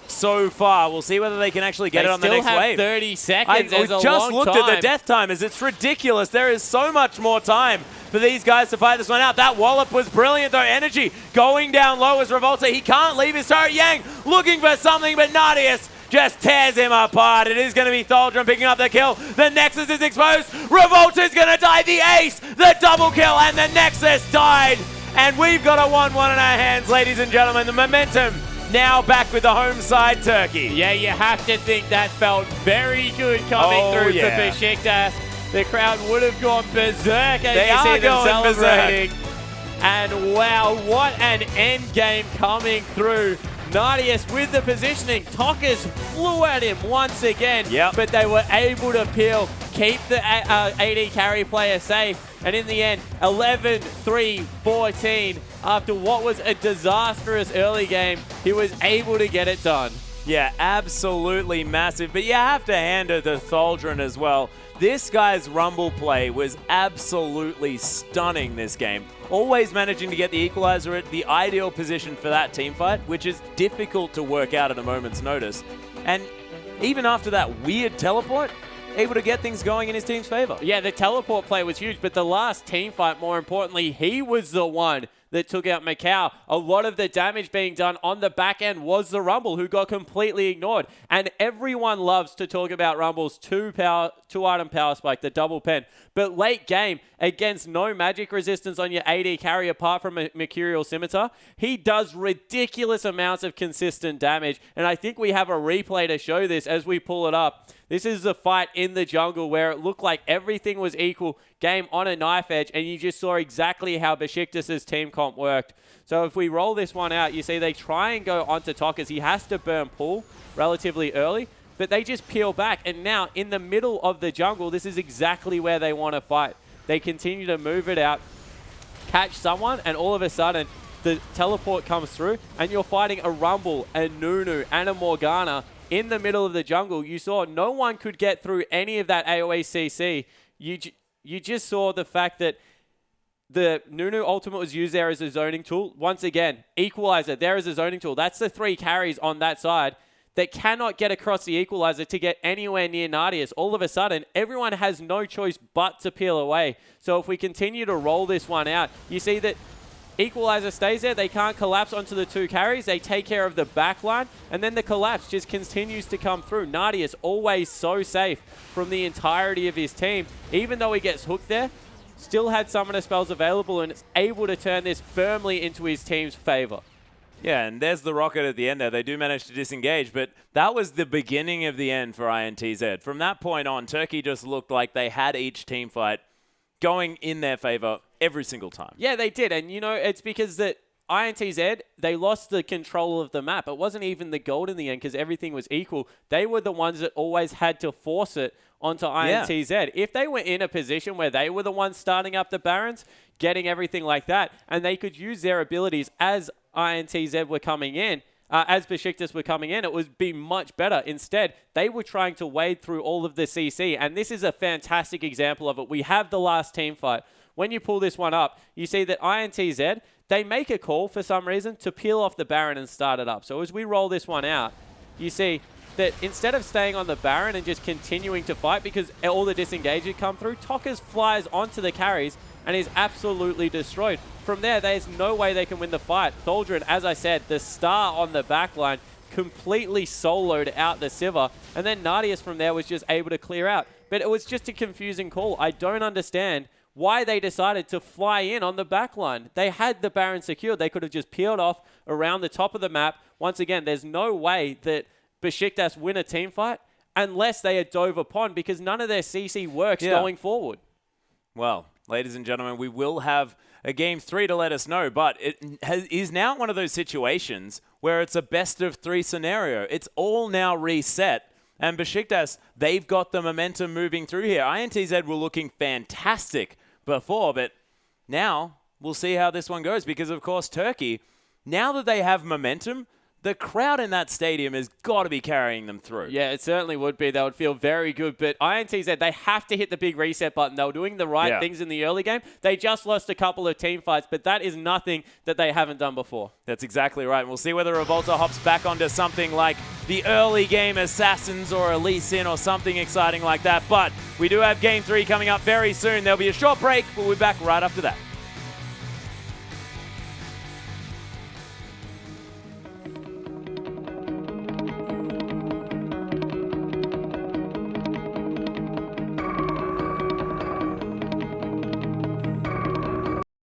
so far. We'll see whether they can actually get it on the next They wave. still have 30 seconds. I There's a just long looked time. at the death timers. It's ridiculous. There is so much more time for these guys to fight this one out. That wallop was brilliant, though. Energy going down low as Revolta. He can't leave his turret. Yang looking for something, but Nadius just tears him apart. It is going to be Tholdrum picking up the kill. The Nexus is exposed. Revolta's going to die. The ace, the double kill, and the Nexus died. And we've got a 1-1 in our hands, ladies and gentlemen. The momentum now back with the home side, Turkey. Yeah, you have to think that felt very good coming through for Besiktas. The crowd would have gone berserk as you see them celebrating. And wow, what an end game coming through. Nadius with the positioning. Tokas flew at him once again, but they were able to peel, keep the AD carry player safe. And in the end, 11-3-14. After what was a disastrous early game, he was able to get it done. Yeah, absolutely massive. But you have to hand it to Tholdrum as well. This guy's Rumble play was absolutely stunning this game. Always managing to get the equalizer at the ideal position for that team fight, which is difficult to work out at a moment's notice. And even after that weird teleport, able to get things going in his team's favor. Yeah, the teleport play was huge, but the last team fight, more importantly, he was the one that took out Macau. A lot of the damage being done on the back end was the Rumble, who got completely ignored. And everyone loves to talk about Rumble's two-item power spike, the double pen. But late game, against no magic resistance on your AD carry apart from a Mercurial Scimitar, he does ridiculous amounts of consistent damage. And I think we have a replay to show this as we pull it up. This is the fight in the jungle where it looked like everything was equal, game on a knife edge, and you just saw exactly how Besiktas' team comp worked. So if we roll this one out, you see they try and go onto Tokas. He has to burn pool relatively early, but they just peel back. And now, in the middle of the jungle, this is exactly where they want to fight. They continue to move it out, catch someone, and all of a sudden, the teleport comes through, and you're fighting a Rumble, a Nunu, and a Morgana in the middle of the jungle. You saw no one could get through any of that AoE CC. You just saw the fact that the Nunu ultimate was used there as a zoning tool. Once again, equalizer there as a zoning tool. That's the 3 carries on that side that cannot get across the equalizer to get anywhere near Nadius. All of a sudden, everyone has no choice but to peel away. So if we continue to roll this one out, you see that equalizer stays there. They can't collapse onto the 2 carries. They take care of the back line, and then the collapse just continues to come through. Nadius always so safe from the entirety of his team. Even though he gets hooked there, still had summoner spells available and is able to turn this firmly into his team's favor. Yeah, and there's the rocket at the end there. They do manage to disengage, but that was the beginning of the end for INTZ. From that point on, Turkey just looked like they had each team fight going in their favor every single time. Yeah, they did. And, you know, it's because that INTZ, they lost the control of the map. It wasn't even the gold in the end because everything was equal. They were the ones that always had to force it onto INTZ. Yeah. If they were in a position where they were the ones starting up the Barons, getting everything like that, and they could use their abilities as INTZ were coming in, as Besiktas were coming in, it would be much better. Instead, they were trying to wade through all of the CC, and this is a fantastic example of it. We have the last team fight. When you pull this one up, you see that INTZ, they make a call for some reason to peel off the Baron and start it up. So as we roll this one out, you see that instead of staying on the Baron and just continuing to fight because all the disengages come through, Tokas flies onto the carries and is absolutely destroyed. From there, there's no way they can win the fight. Tholdrum, as I said, the star on the backline, completely soloed out the Sivir, and then Nadius from there was just able to clear out. But it was just a confusing call. I don't understand why they decided to fly in on the backline. They had the Baron secured. They could have just peeled off around the top of the map. Once again, there's no way that Besiktas win a team fight unless they had dove upon, because none of their CC works going forward. Well, ladies and gentlemen, we will have a Game 3 to let us know, but it is now one of those situations where it's a best-of-3 scenario. It's all now reset, and Besiktas, they've got the momentum moving through here. INTZ were looking fantastic before, but now we'll see how this one goes, because, of course, Turkey, now that they have momentum, the crowd in that stadium has got to be carrying them through. Yeah, it certainly would be. They would feel very good. But INTZ, they have to hit the big reset button. They were doing the right things in the early game. They just lost a couple of team fights, but that is nothing that they haven't done before. That's exactly right. We'll see whether Revolta hops back onto something like the early game Assassins or a Lee Sin or something exciting like that. But we do have Game 3 coming up very soon. There'll be a short break. We'll be back right after that.